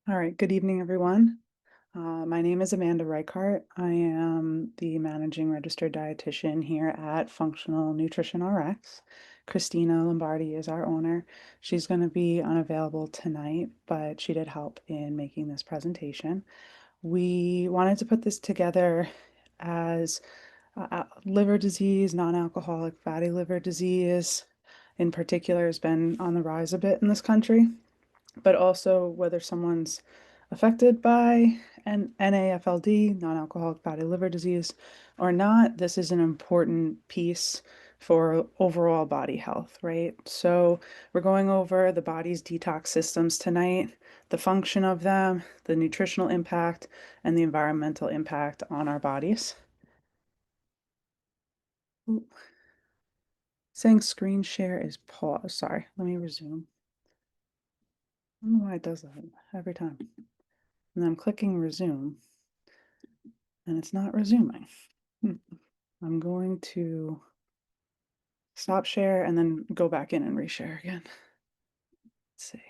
All right, good evening, everyone. My name is Amanda Reichart. I am the managing registered dietitian here at Functional Nutrition RX. Christina Lombardi is our owner. She's going to be unavailable tonight, but she did help in making this presentation. We wanted to put this together as liver disease, non-alcoholic fatty liver disease in particular has been on the rise a bit in this country, but also whether someone's affected by an NAFLD, non-alcoholic fatty liver disease, or not, this is an important piece for overall body health, right? So we're going over the body's detox systems tonight, the function of them, the nutritional impact, and the environmental impact on our bodies. Ooh, saying screen share is pause. Sorry, let me resume. I don't know why it does that every time. And I'm clicking resume and it's not resuming. I'm going to stop share and then go back in and reshare again. Let's see.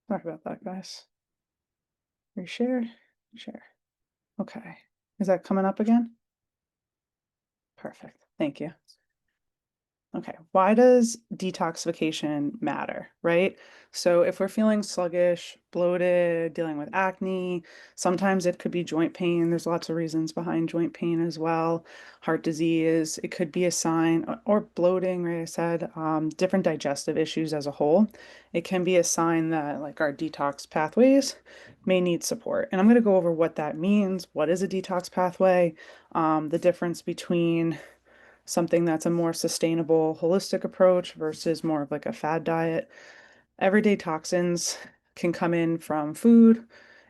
Sorry about that, guys. Reshare, share. Okay. Is that coming up again? Perfect. Thank you. Okay, why does detoxification matter, right? So if we're feeling sluggish, bloated, dealing with acne, sometimes it could be joint pain. There's lots of reasons behind joint pain as well. Heart disease, it could be a sign, or bloating, right? I said, different digestive issues as a whole. It can be a sign that like our detox pathways may need support. And I'm going to go over what that means. What is a detox pathway? The difference between something that's a more sustainable, holistic approach versus more of like a fad diet. Everyday toxins can come in from food,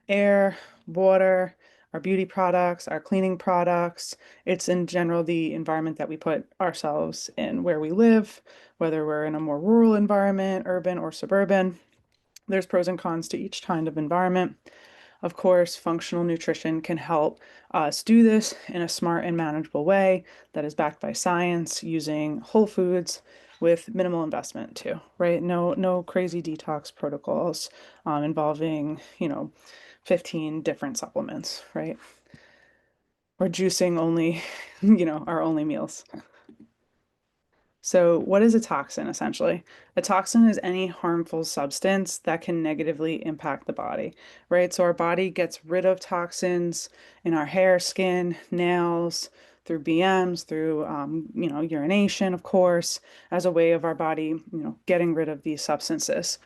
air, water, our beauty products, our cleaning products. It's in general the environment that we put ourselves in where we live, whether we're in a more rural environment, urban or suburban. There's pros and cons to each kind of environment. Of course, functional nutrition can help us do this in a smart and manageable way that is backed by science using whole foods with minimal investment too, right? No crazy detox protocols involving, 15 different supplements, right? Or juicing only, our only meals. So, what is a toxin essentially? A toxin is any harmful substance that can negatively impact the body, right? So, our body gets rid of toxins in our hair, skin, nails, through BMs, through, urination, of course, as a way of our body, getting rid of these substances.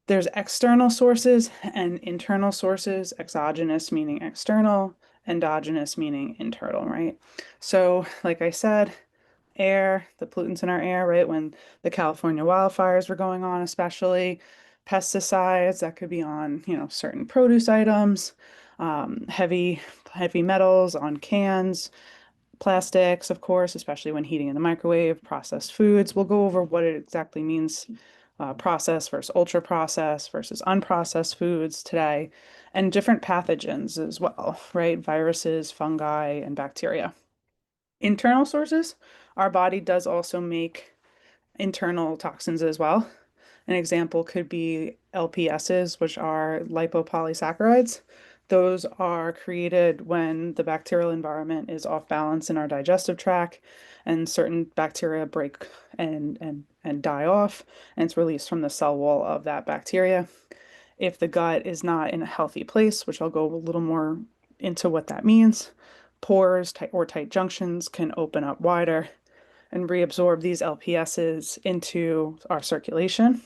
There's external sources and internal sources, exogenous meaning external, endogenous meaning internal, right? So, like I said, air, the pollutants in our air, right? When the California wildfires were going on, especially pesticides that could be on, certain produce items, heavy metals on cans, plastics, of course, especially when heating in the microwave, processed foods. We'll go over what it exactly means, processed versus ultra processed versus unprocessed foods today, and different pathogens as well, right? Viruses, fungi, and bacteria. Internal sources, our body does also make internal toxins as well. An example could be LPSs, which are lipopolysaccharides. Those are created when the bacterial environment is off balance in our digestive tract and certain bacteria break and die off, and it's released from the cell wall of that bacteria. If the gut is not in a healthy place, which I'll go a little more into what that means, pores or tight junctions can open up wider and reabsorb these LPSs into our circulation.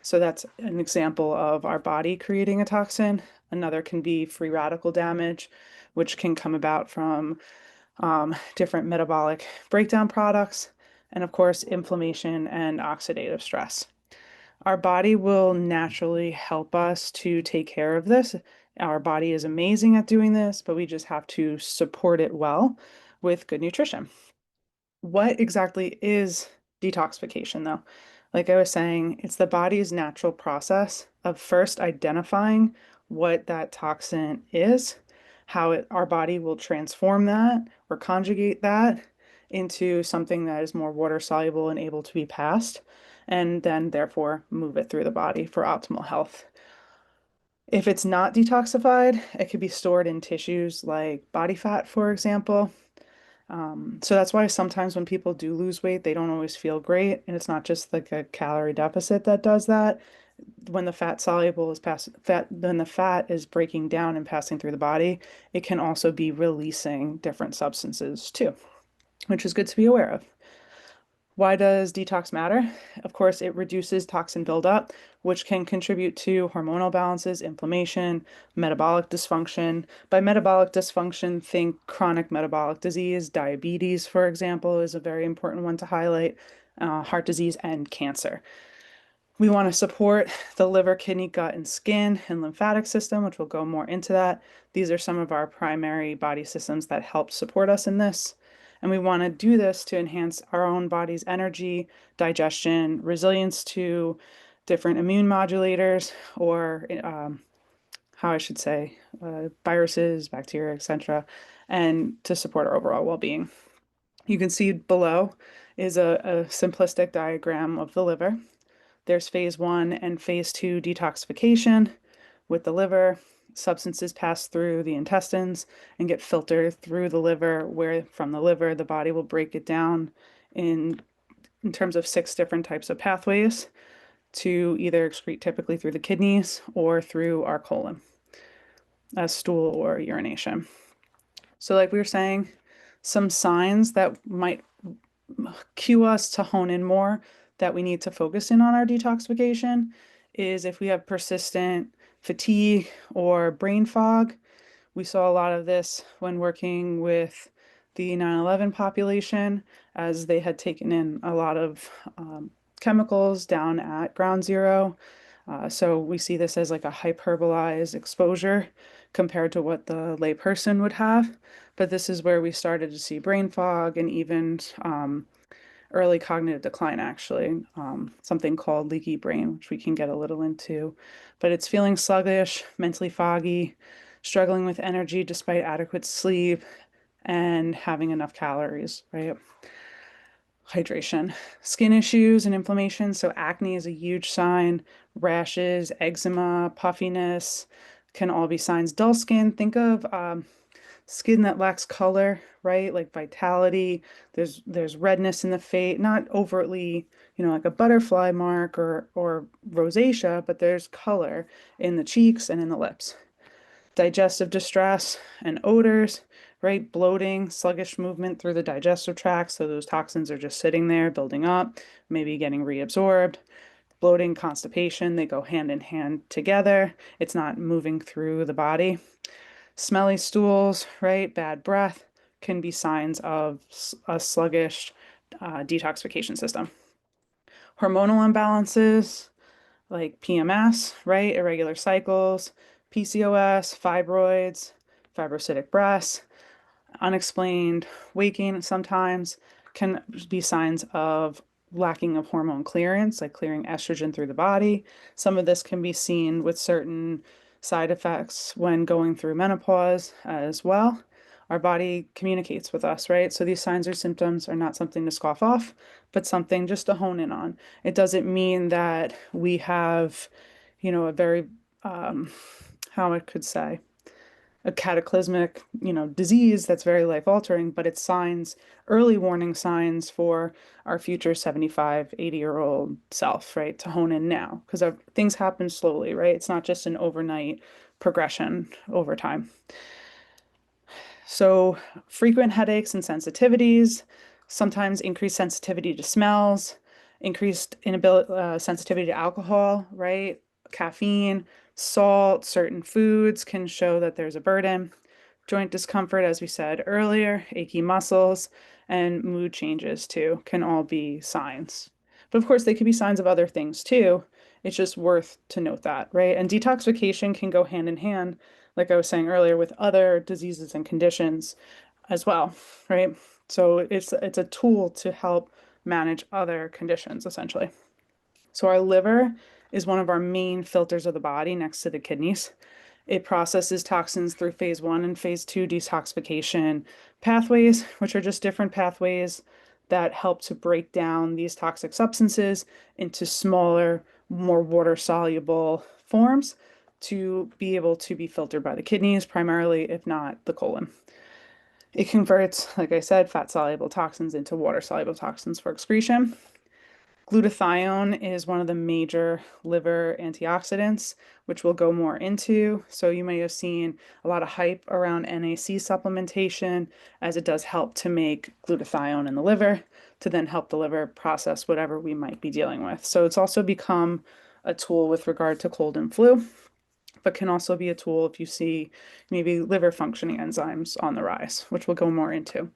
So that's an example of our body creating a toxin. Another can be free radical damage, which can come about from different metabolic breakdown products, and of course, inflammation and oxidative stress. Our body will naturally help us to take care of this. Our body is amazing at doing this, but we just have to support it well with good nutrition. What exactly is detoxification, though? Like I was saying, it's the body's natural process of first identifying what that toxin is, how our body will transform that or conjugate that into something that is more water soluble and able to be passed, and then therefore move it through the body for optimal health. If it's not detoxified, it could be stored in tissues like body fat, for example. So that's why sometimes when people do lose weight, they don't always feel great. And it's not just like a calorie deficit that does that. When the fat soluble is when the fat is breaking down and passing through the body, it can also be releasing different substances too, which is good to be aware of. Why does detox matter? Of course, it reduces toxin buildup, which can contribute to hormonal balances, inflammation, metabolic dysfunction. By metabolic dysfunction, think chronic metabolic disease, diabetes, for example, is a very important one to highlight, heart disease, and cancer. We want to support the liver, kidney, gut, and skin and lymphatic system, which will go more into that. These are some of our primary body systems that help support us in this. And we want to do this to enhance our own body's energy, digestion, resilience to different immune modulators, or how I should say, viruses, bacteria, etc., and to support our overall well-being. You can see below is a simplistic diagram of the liver. There's phase one and phase two detoxification with the liver. Substances pass through the intestines and get filtered through the liver, where from the liver, the body will break it down in, in terms of 6 different types of pathways to either excrete typically through the kidneys or through our colon as stool or urination. So, like we were saying, some signs that might cue us to hone in more that we need to focus in on our detoxification is if we have persistent fatigue or brain fog. We saw a lot of this when working with the 9/11 population, as they had taken in a lot of chemicals down at ground zero. So we see this as like a hyperbolized exposure compared to what the layperson would have. But this is where we started to see brain fog and even early cognitive decline, actually, something called leaky brain, which we can get a little into. But it's feeling sluggish, mentally foggy, struggling with energy despite adequate sleep, and having enough calories, right? Hydration, skin issues and inflammation. So, acne is a huge sign, rashes, eczema, puffiness can all be signs. Dull skin, think of skin that lacks color, right? Like vitality. There's redness in the face, not overtly, like a butterfly mark or rosacea, but there's color in the cheeks and in the lips. Digestive distress and odors, right? Bloating, sluggish movement through the digestive tract. So those toxins are just sitting there, building up, maybe getting reabsorbed. Bloating, constipation, they go hand in hand together. It's not moving through the body. Smelly stools, right? Bad breath can be signs of a sluggish detoxification system. Hormonal imbalances like PMS, right? Irregular cycles, PCOS, fibroids, fibrocystic breasts, unexplained weight gain sometimes can be signs of lacking of hormone clearance, like clearing estrogen through the body. Some of this can be seen with certain side effects when going through menopause as well. Our body communicates with us, right? So these signs or symptoms are not something to scoff off, but something just to hone in on. It doesn't mean that we have, a very, how I could say, a cataclysmic, disease that's very life altering, but it's signs, early warning signs for our future 75, 80-year-old self, right? To hone in now because things happen slowly, right? It's not just an overnight progression over time. So, frequent headaches and sensitivities, sometimes increased sensitivity to smells, increased inability, sensitivity to alcohol, right? Caffeine, salt, certain foods can show that there's a burden. Joint discomfort, as we said earlier, achy muscles, and mood changes too can all be signs. But of course, they could be signs of other things too. It's just worth to note that, right? And detoxification can go hand in hand, like I was saying earlier, with other diseases and conditions as well, right? So it's a tool to help manage other conditions essentially. So our liver is one of our main filters of the body next to the kidneys. It processes toxins through phase one and phase two detoxification pathways, which are just different pathways that help to break down these toxic substances into smaller, more water soluble forms to be able to be filtered by the kidneys, primarily, if not the colon. It converts, like I said, fat soluble toxins into water soluble toxins for excretion. Glutathione is one of the major liver antioxidants, which we'll go more into. So you may have seen a lot of hype around NAC supplementation, as it does help to make glutathione in the liver to then help the liver process whatever we might be dealing with. So it's also become a tool with regard to cold and flu, but can also be a tool if you see maybe liver functioning enzymes on the rise, which we'll go more into.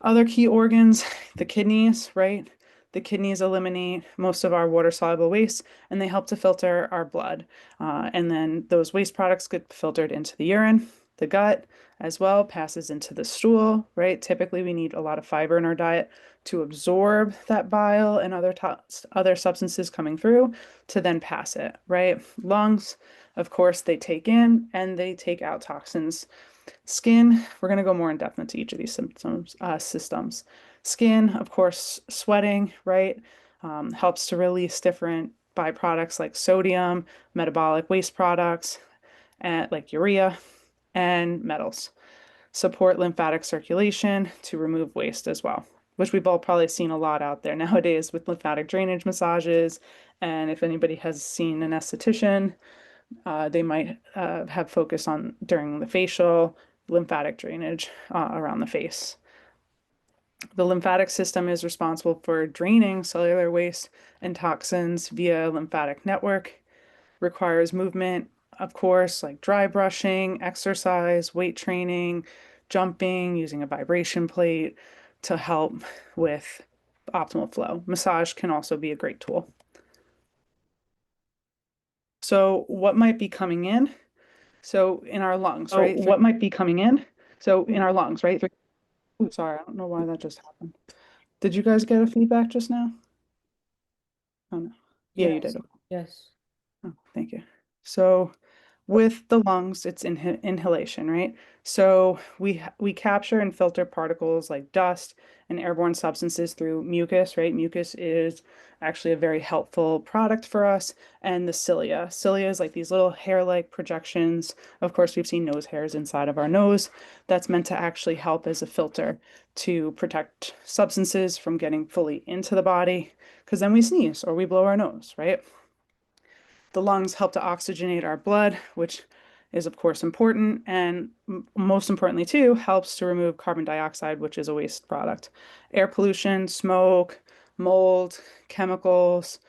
Other key organs, the kidneys, right? The kidneys eliminate most of our water soluble waste and they help to filter our blood. And then those waste products get filtered into the urine. The gut as well passes into the stool, right? Typically, we need a lot of fiber in our diet to absorb that bile and other substances coming through to then pass it, right? Lungs, of course, they take in and they take out toxins. Skin, we're going to go more in depth into each of these systems. Skin, of course, sweating, right, helps to release different byproducts like sodium, metabolic waste products, and like urea and metals. Support lymphatic circulation to remove waste as well, which we've all probably seen a lot out there nowadays with lymphatic drainage massages. And if anybody has seen an esthetician, they might have focus on during the facial lymphatic drainage around the face. The lymphatic system is responsible for draining cellular waste and toxins via lymphatic network, requires movement, of course, like dry brushing, exercise, weight training, jumping, using a vibration plate to help with optimal flow. Massage can also be a great tool. So, what might be coming in? So in our lungs, So right? what might be coming in? So in our lungs, right? Ooh, sorry, I don't know why that just happened. Did you guys get a feedback just now? Oh no. Yeah, you Yes, did. yes. Oh, thank you. So with the lungs, it's inhalation, right? So we capture and filter particles like dust and airborne substances through mucus, right? Mucus is actually a very helpful product for us. And the cilia. Cilia is like these little hair-like projections. Of course, we've seen nose hairs inside of our nose. That's meant to actually help as a filter to protect substances from getting fully into the body, because then we sneeze or we blow our nose, right? The lungs help to oxygenate our blood, which is, of course, important. And most importantly, too, helps to remove carbon dioxide, which is a waste product. Air pollution, smoke, mold, chemicals,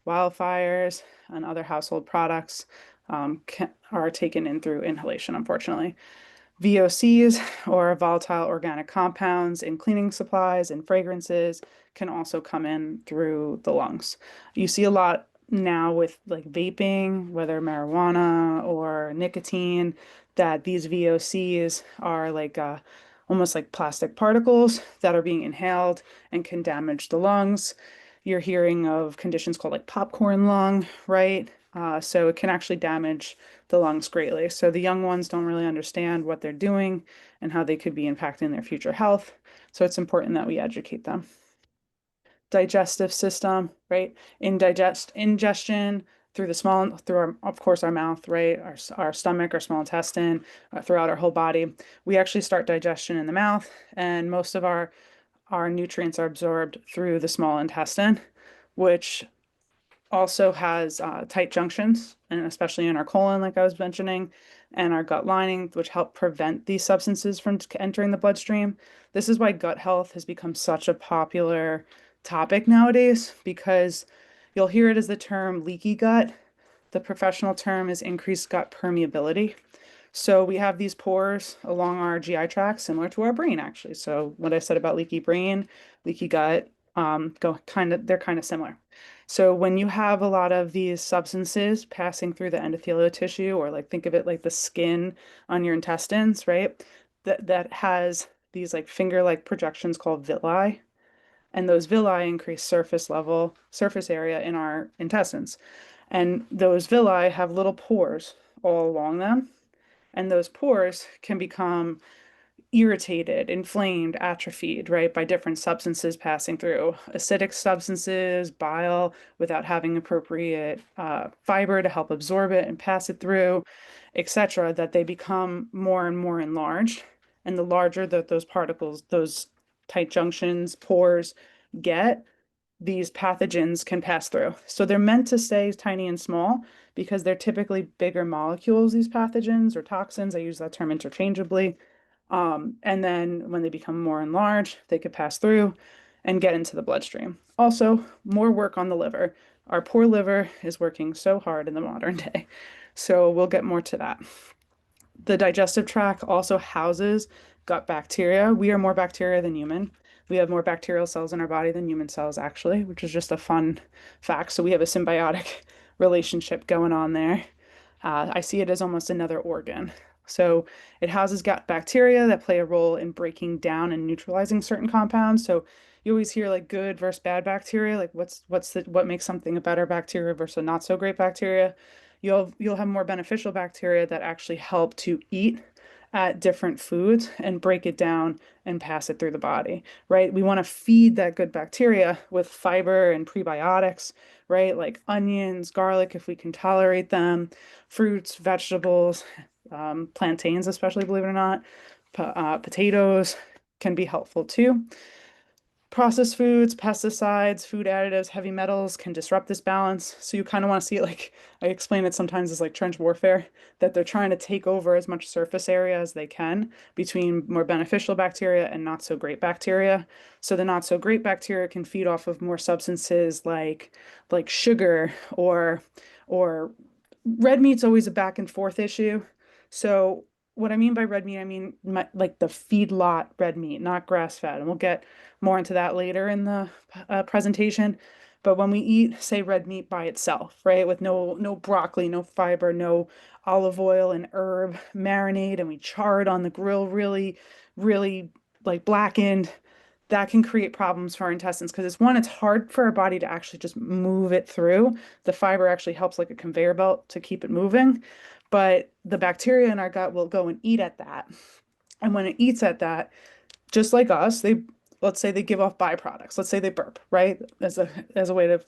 wildfires, and other household products are taken in through inhalation, unfortunately. VOCs, or volatile organic compounds, in cleaning supplies and fragrances can also come in through the lungs. You see a lot now with like vaping, whether marijuana or nicotine, that these VOCs are like almost like plastic particles that are being inhaled and can damage the lungs. You're hearing of conditions called like popcorn lung, right? So it can actually damage the lungs greatly. So the young ones don't really understand what they're doing and how they could be impacting their future health. So it's important that we educate them. Digestive system, right? Ingestion through through our, of course, our mouth, right? Our stomach, our small intestine, throughout our whole body. We actually start digestion in the mouth, and most of our nutrients are absorbed through the small intestine, which also has tight junctions, and especially in our colon, like I was mentioning, and our gut lining, which help prevent these substances from entering the bloodstream. This is why gut health has become such a popular topic nowadays, because you'll hear it as the term leaky gut. The professional term is increased gut permeability. So we have these pores along our GI tract, similar to our brain, actually. So what I said about leaky brain, leaky gut, they're kind of similar. So when you have a lot of these substances passing through the endothelial tissue, or like think of it like the skin on your intestines, right? That has these like finger-like projections called villi, and those villi increase surface area in our intestines. And those villi have little pores all along them. And those pores can become irritated, inflamed, atrophied, right, by different substances passing through acidic substances, bile, without having appropriate fiber to help absorb it and pass it through, etc., that they become more and more enlarged. And the larger that those particles, those tight junctions, pores get, these pathogens can pass through. So they're meant to stay tiny and small because they're typically bigger molecules, these pathogens or toxins. I use that term interchangeably. And then when they become more enlarged, they could pass through and get into the bloodstream. Also, more work on the liver. Our poor liver is working so hard in the modern day. So we'll get more to that. The digestive tract also houses gut bacteria. We are more bacteria than human. We have more bacterial cells in our body than human cells, actually, which is just a fun fact. So we have a symbiotic relationship going on there. I see it as almost another organ. So it houses gut bacteria that play a role in breaking down and neutralizing certain compounds. So you always hear like good versus bad bacteria, like what makes something a better bacteria versus a not so great bacteria. You'll have more beneficial bacteria that actually help to eat at different foods and break it down and pass it through the body, right? We want to feed that good bacteria with fiber and prebiotics, right? Like onions, garlic, if we can tolerate them, fruits, vegetables, plantains, especially, believe it or not, potatoes can be helpful too. Processed foods, pesticides, food additives, heavy metals can disrupt this balance. So you kind of want to see it like I explain it sometimes as like trench warfare, that they're trying to take over as much surface area as they can between more beneficial bacteria and not so great bacteria. So the not so great bacteria can feed off of more substances like sugar or red meat's always a back and forth issue. So what I mean by red meat, I mean like the feedlot red meat, not grass fed. And we'll get more into that later in the presentation. But when we eat, say, red meat by itself, right, with no broccoli, no fiber, no olive oil and herb marinade, and we char it on the grill really, really like blackened, that can create problems for our intestines because it's hard for our body to actually just move it through. The fiber actually helps like a conveyor belt to keep it moving, but the bacteria in our gut will go and eat at that. And when it eats at that, just like us, let's say they give off byproducts. Let's say they burp, right? As a way of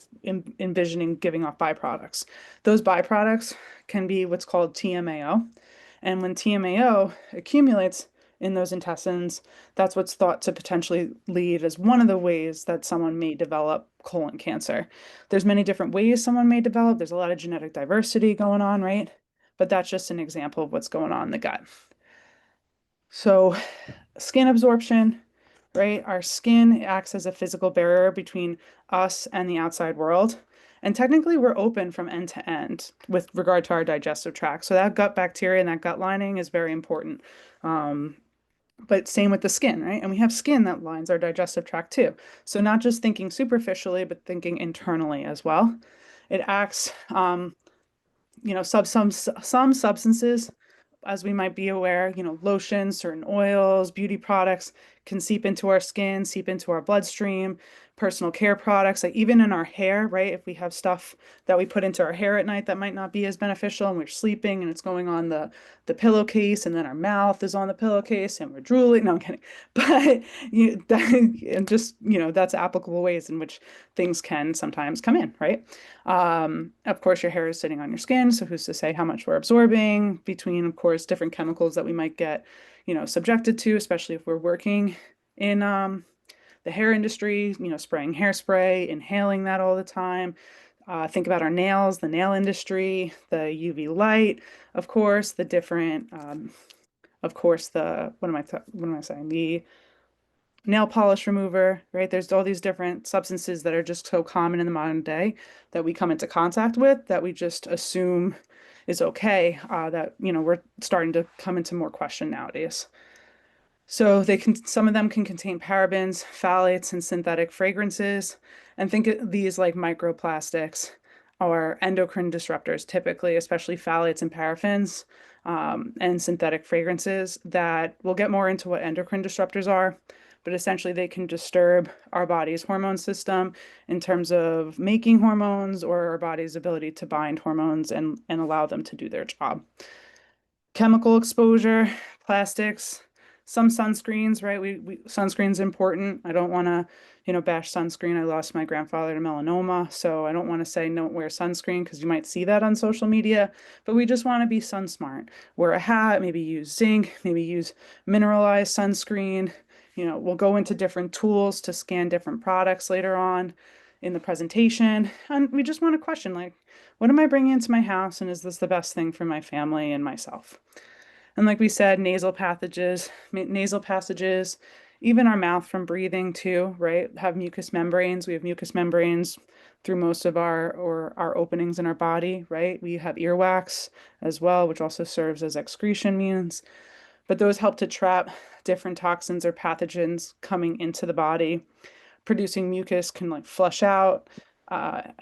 envisioning giving off byproducts. Those byproducts can be what's called TMAO. And when TMAO accumulates in those intestines, that's what's thought to potentially lead as one of the ways that someone may develop colon cancer. There's many different ways someone may develop. There's a lot of genetic diversity going on, right? But that's just an example of what's going on in the gut. So skin absorption, right? Our skin acts as a physical barrier between us and the outside world. And technically, we're open from end to end with regard to our digestive tract. So that gut bacteria and that gut lining is very important. Um, but same with the skin, right? And we have skin that lines our digestive tract too. So not just thinking superficially, but thinking internally as well. It acts, some substances, as we might be aware, lotions, certain oils, beauty products can seep into our skin, seep into our bloodstream, personal care products, like even in our hair, right? If we have stuff that we put into our hair at night that might not be as beneficial and we're sleeping and it's going on the pillowcase and then our mouth is on the pillowcase and we're drooling. No, I'm kidding. But and just, that's applicable ways in which things can sometimes come in, right? Of course, your hair is sitting on your skin, so who's to say how much we're absorbing between, of course, different chemicals that we might get, subjected to, especially if we're working in the hair industry, spraying hairspray, inhaling that all the time. Think about our nails, the nail industry, the UV light, of course, the different, of course, what am I saying? The nail polish remover, right? There's all these different substances that are just so common in the modern day that we come into contact with that we just assume is okay, that, we're starting to come into more question nowadays. So some of them can contain parabens, phthalates, and synthetic fragrances. And think of these like microplastics or endocrine disruptors, typically, especially phthalates and paraffins, and synthetic fragrances that we'll get more into what endocrine disruptors are. but essentially they can disturb our body's hormone system in terms of making hormones or our body's ability to bind hormones and allow them to do their job. Chemical exposure, plastics, some sunscreens, right? Sunscreen's important. I don't want to, bash sunscreen. I lost my grandfather to melanoma, so I don't want to say don't wear sunscreen because you might see that on social media, but we just want to be sun smart. Wear a hat, maybe use zinc, maybe use mineralized sunscreen. We'll go into different tools to scan different products later on in the presentation. And we just want to question like, what am I bringing into my house, and is this the best thing for my family and myself? And like we said, nasal passages, even our mouth from breathing too, right? Have mucous membranes. We have mucous membranes through most of our openings in our body, right? We have earwax as well, which also serves as excretion means. But those help to trap different toxins or pathogens coming into the body. Producing mucus can like flush out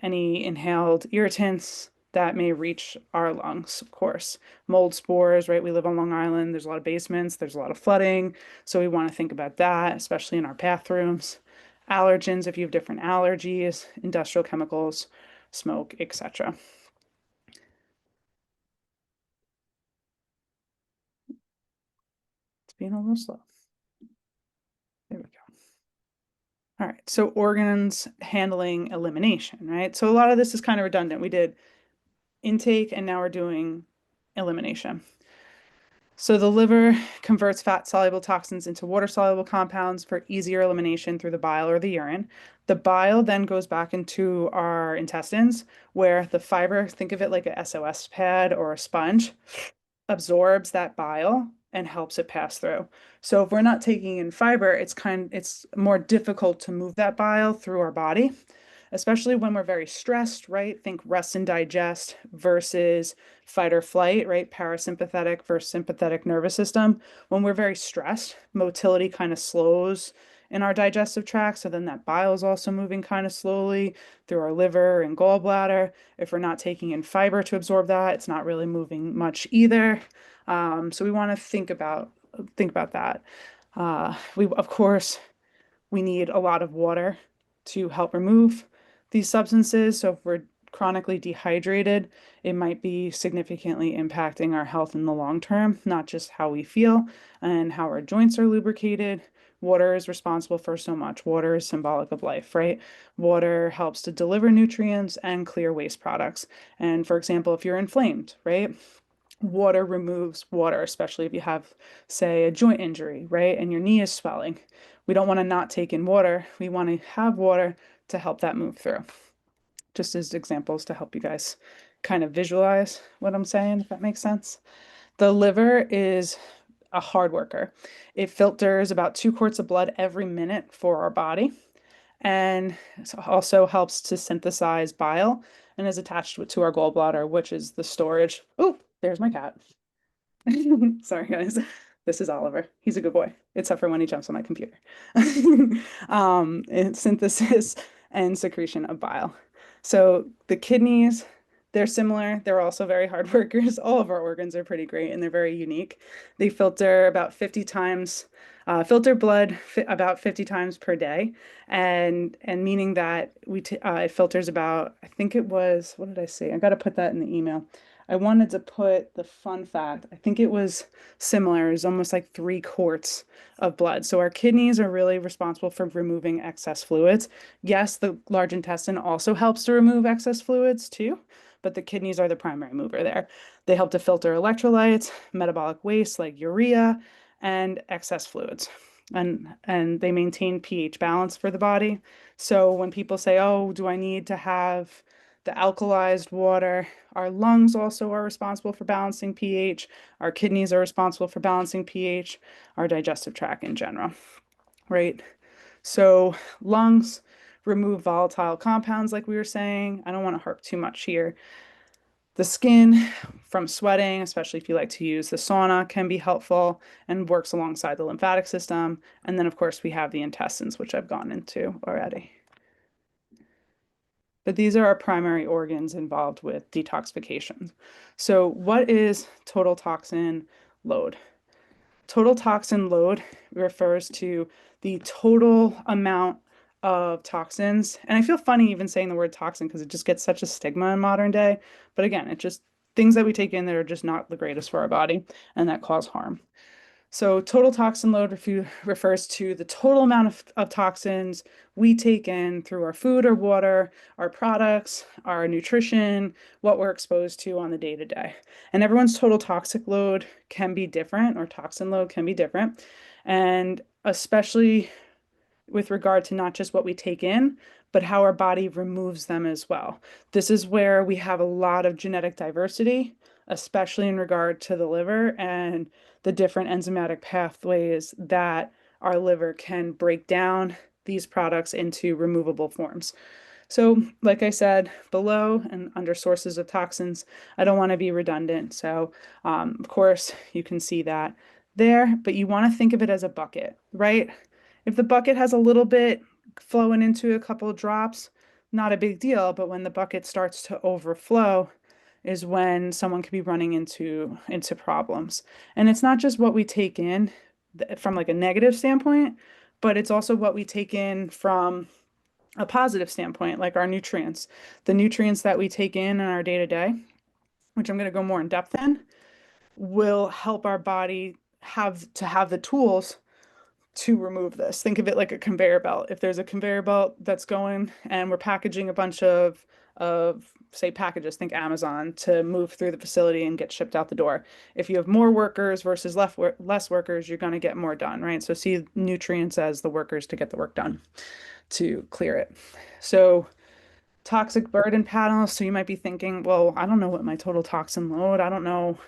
any inhaled irritants that may reach our lungs, of course. Mold spores, right? We live on Long Island. There's a lot of basements, there's a lot of flooding. So we want to think about that, especially in our bathrooms. Allergens, if you have different allergies, industrial chemicals, smoke, etc. It's being a little slow. There we go. All right, so organs handling elimination, right? So a lot of this is kind of redundant. We did intake and now we're doing elimination. So the liver converts fat-soluble toxins into water-soluble compounds for easier elimination through the bile or the urine. The bile then goes back into our intestines where the fiber, think of it like a SOS pad or a sponge, absorbs that bile and helps it pass through. So if we're not taking in fiber, it's more difficult to move that bile through our body, especially when we're very stressed, right? Think rest and digest versus fight or flight, right? Parasympathetic versus sympathetic nervous system. When we're very stressed, motility kind of slows in our digestive tract. So then that bile is also moving kind of slowly through our liver and gallbladder. If we're not taking in fiber to absorb that, it's not really moving much either. So we want to think about that. We of course we need a lot of water to help remove these substances. So if we're chronically dehydrated, it might be significantly impacting our health in the long term, not just how we feel and how our joints are lubricated. Water is responsible for so much. Water is symbolic of life, right? Water helps to deliver nutrients and clear waste products. And for example, if you're inflamed, right? Water removes water, especially if you have, say, a joint injury, right? And your knee is swelling. We don't want to not take in water. We want to have water to help that move through. Just as examples to help you guys kind of visualize what I'm saying, if that makes sense. The liver is a hard worker. It filters about 2 quarts of blood every minute for our body and also helps to synthesize bile and is attached to our gallbladder, which is the storage. Oh, there's my cat. Sorry, guys. This is Oliver. He's a good boy, except for when he jumps on my computer. And synthesis and secretion of bile. So the kidneys, they're similar. They're also very hard workers. All of our organs are pretty great and they're very unique. They filter about 50 times, filter blood about 50 times per day, and meaning that it filters about, I think it was, what did I say? I got to put that in the email. I wanted to put the fun fact. I think it was similar. It's almost like 3 quarts of blood. So our kidneys are really responsible for removing excess fluids. Yes, the large intestine also helps to remove excess fluids too, but the kidneys are the primary mover there. They help to filter electrolytes, metabolic waste like urea, and excess fluids. And they maintain pH balance for the body. So when people say, "Oh, do I need to have the alkalized water?" Our lungs also are responsible for balancing pH. Our kidneys are responsible for balancing pH, our digestive tract in general, right? So lungs remove volatile compounds, like we were saying. I don't want to harp too much here. The skin from sweating, especially if you like to use the sauna, can be helpful and works alongside the lymphatic system. And then, of course, we have the intestines, which I've gone into already. But these are our primary organs involved with detoxification. So what is total toxin load? Total toxin load refers to the total amount of toxins. And I feel funny even saying the word toxin because it just gets such a stigma in modern day. But again, it just things that we take in that are just not the greatest for our body and that cause harm. So total toxin load refers to the total amount of toxins we take in through our food or water, our products, our nutrition, what we're exposed to on the day to day. And everyone's total toxic load can be different, or toxin load can be different. And especially with regard to not just what we take in, but how our body removes them as well. This is where we have a lot of genetic diversity, especially in regard to the liver and the different enzymatic pathways that our liver can break down these products into removable forms. So, like I said, below and under sources of toxins, I don't want to be redundant. So, of course, you can see that there, but you want to think of it as a bucket, right? If the bucket has a little bit flowing into a couple of drops, not a big deal. But when the bucket starts to overflow, is when someone could be running into problems. And it's not just what we take in from like a negative standpoint, but it's also what we take in from a positive standpoint, like our nutrients. The nutrients that we take in our day to day, which I'm going to go more in depth in, will help our body have the tools to remove this. Think of it like a conveyor belt. If there's a conveyor belt that's going and we're packaging a bunch of say packages, think Amazon, to move through the facility and get shipped out the door. If you have more workers versus less workers, you're going to get more done, right? So see nutrients as the workers to get the work done to clear it. So toxic burden panels. So you might be thinking, well, I don't know what my total toxin load, I don't know,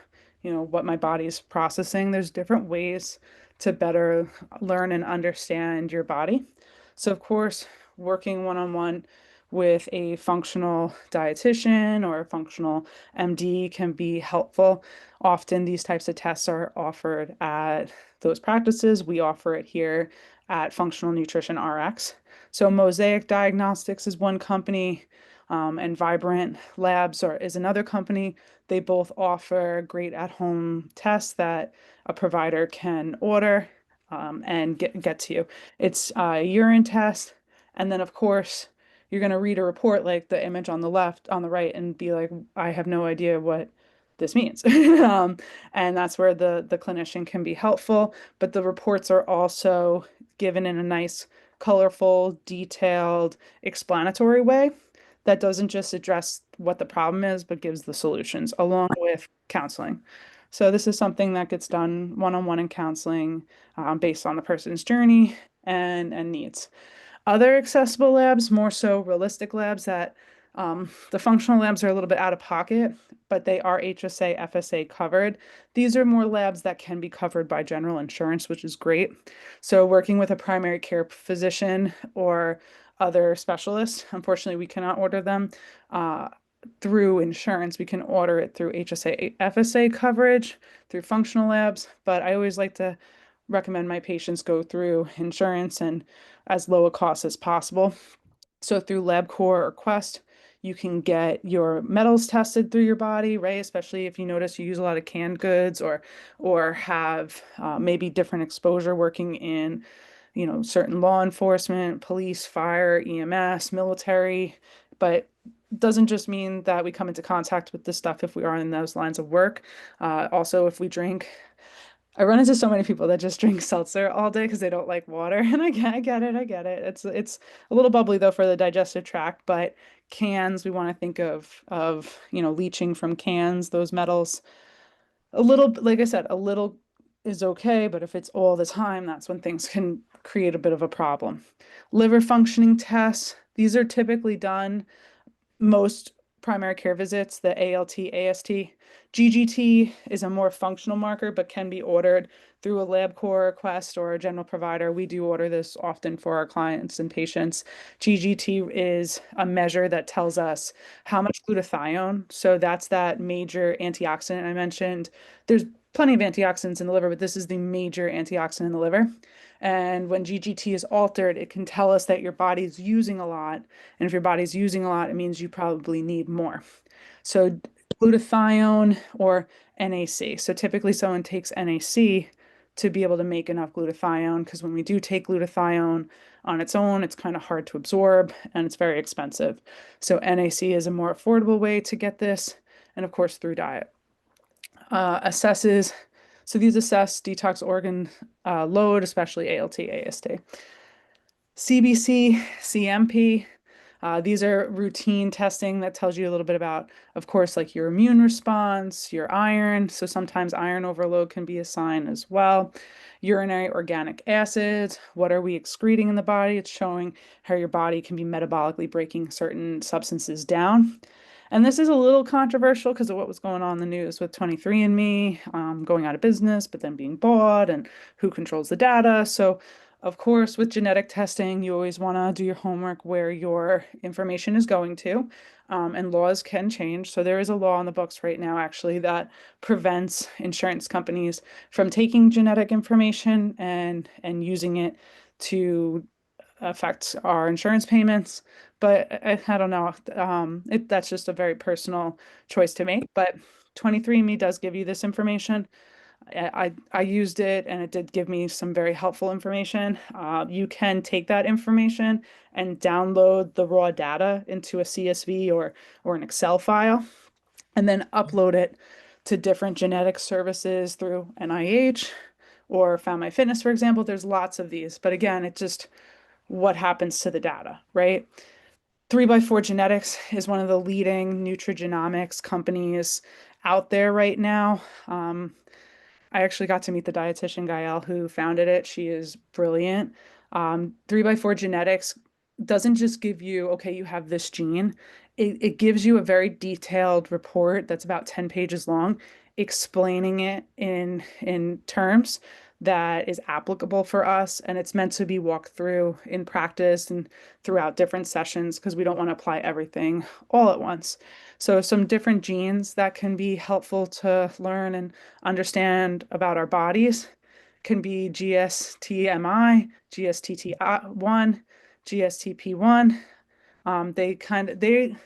what my body's processing. There's different ways to better learn and understand your body. So of course, working one-on-one with a functional dietitian or a functional MD can be helpful. Often these types of tests are offered at those practices. We offer it here at Functional Nutrition RX. So Mosaic Diagnostics is one company, and Vibrant Labs is another company. They both offer great at-home tests that a provider can order and get to you. It's a urine test, and then of course you're going to read a report like the image on the left, on the right, and be like, I have no idea what this means. And that's where the clinician can be helpful. But the reports are also given in a nice, colorful, detailed, explanatory way that doesn't just address what the problem is, but gives the solutions along with counseling. So this is something that gets done one-on-one in counseling based on the person's journey and needs. Other accessible labs, more so realistic labs that the functional labs are a little bit out of pocket, but they are HSA, FSA covered. These are more labs that can be covered by general insurance, which is great. So working with a primary care physician or other specialists, unfortunately, we cannot order them through insurance. We can order it through HSA, FSA coverage, through functional labs, but I always like to recommend my patients go through insurance and as low a cost as possible. So through LabCorp or Quest, you can get your metals tested through your body, right? Especially if you notice you use a lot of canned goods or have maybe different exposure working in, certain law enforcement, police, fire, EMS, military, but doesn't just mean that we come into contact with this stuff if we are in those lines of work. Also, if we drink, I run into so many people that just drink seltzer all day because they don't like water, and I get it, I get it. It's a little bubbly though for the digestive tract, but cans, we want to think of leaching from cans, those metals. A little, like I said, a little is okay, but if it's all the time, that's when things can create a bit of a problem. Liver functioning tests, these are typically done most primary care visits, the ALT, AST. GGT is a more functional marker, but can be ordered through a LabCorp request or a general provider. We do order this often for our clients and patients. GGT is a measure that tells us how much glutathione. So that's that major antioxidant I mentioned. There's plenty of antioxidants in the liver, but this is the major antioxidant in the liver. And when GGT is altered, it can tell us that your body's using a lot. And if your body's using a lot, it means you probably need more. So glutathione or NAC. So typically someone takes NAC to be able to make enough glutathione. Because when we do take glutathione on its own, it's kind of hard to absorb and it's very expensive. So NAC is a more affordable way to get this, and of course through diet. Assesses, so these assess detox organ load, especially ALT, AST. CBC, CMP. These are routine testing that tells you a little bit about, of course, like your immune response, your iron. So sometimes iron overload can be a sign as well. Urinary organic acids. What are we excreting in the body? It's showing how your body can be metabolically breaking certain substances down. And this is a little controversial because of what was going on in the news with 23andMe going out of business, but then being bought and who controls the data. So of course, with genetic testing, you always want to do your homework where your information is going to, and laws can change. So there is a law in the books right now, actually, that prevents insurance companies from taking genetic information and using it to affect our insurance payments. But I don't know. That's just a very personal choice to make. But 23andMe does give you this information. I used it and it did give me some very helpful information. You can take that information and download the raw data into a CSV or an Excel file and then upload it to different genetic services through NIH or Found My Fitness, for example. There's lots of these, but again, it's just what happens to the data, right? 3x4 Genetics is one of the leading nutrigenomics companies out there right now. I actually got to meet the dietitian Gael who founded it. She is brilliant. 3x4 Genetics doesn't just give you, okay, you have this gene. It gives you a very detailed report that's about 10 pages long, explaining it in terms that is applicable for us. And it's meant to be walked through in practice and throughout different sessions because we don't want to apply everything all at once. So some different genes that can be helpful to learn and understand about our bodies can be GSTMI, GSTT1, GSTP1. They kind of they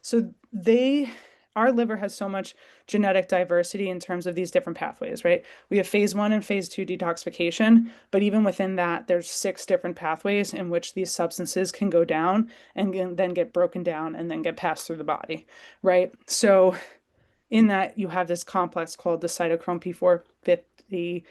so they our liver has so much genetic diversity in terms of these different pathways, right? We have phase one and phase two detoxification, but even within that, there's 6 different pathways in which these substances can go down and then get broken down and then get passed through the body, right? So in that you have this complex called the cytochrome P450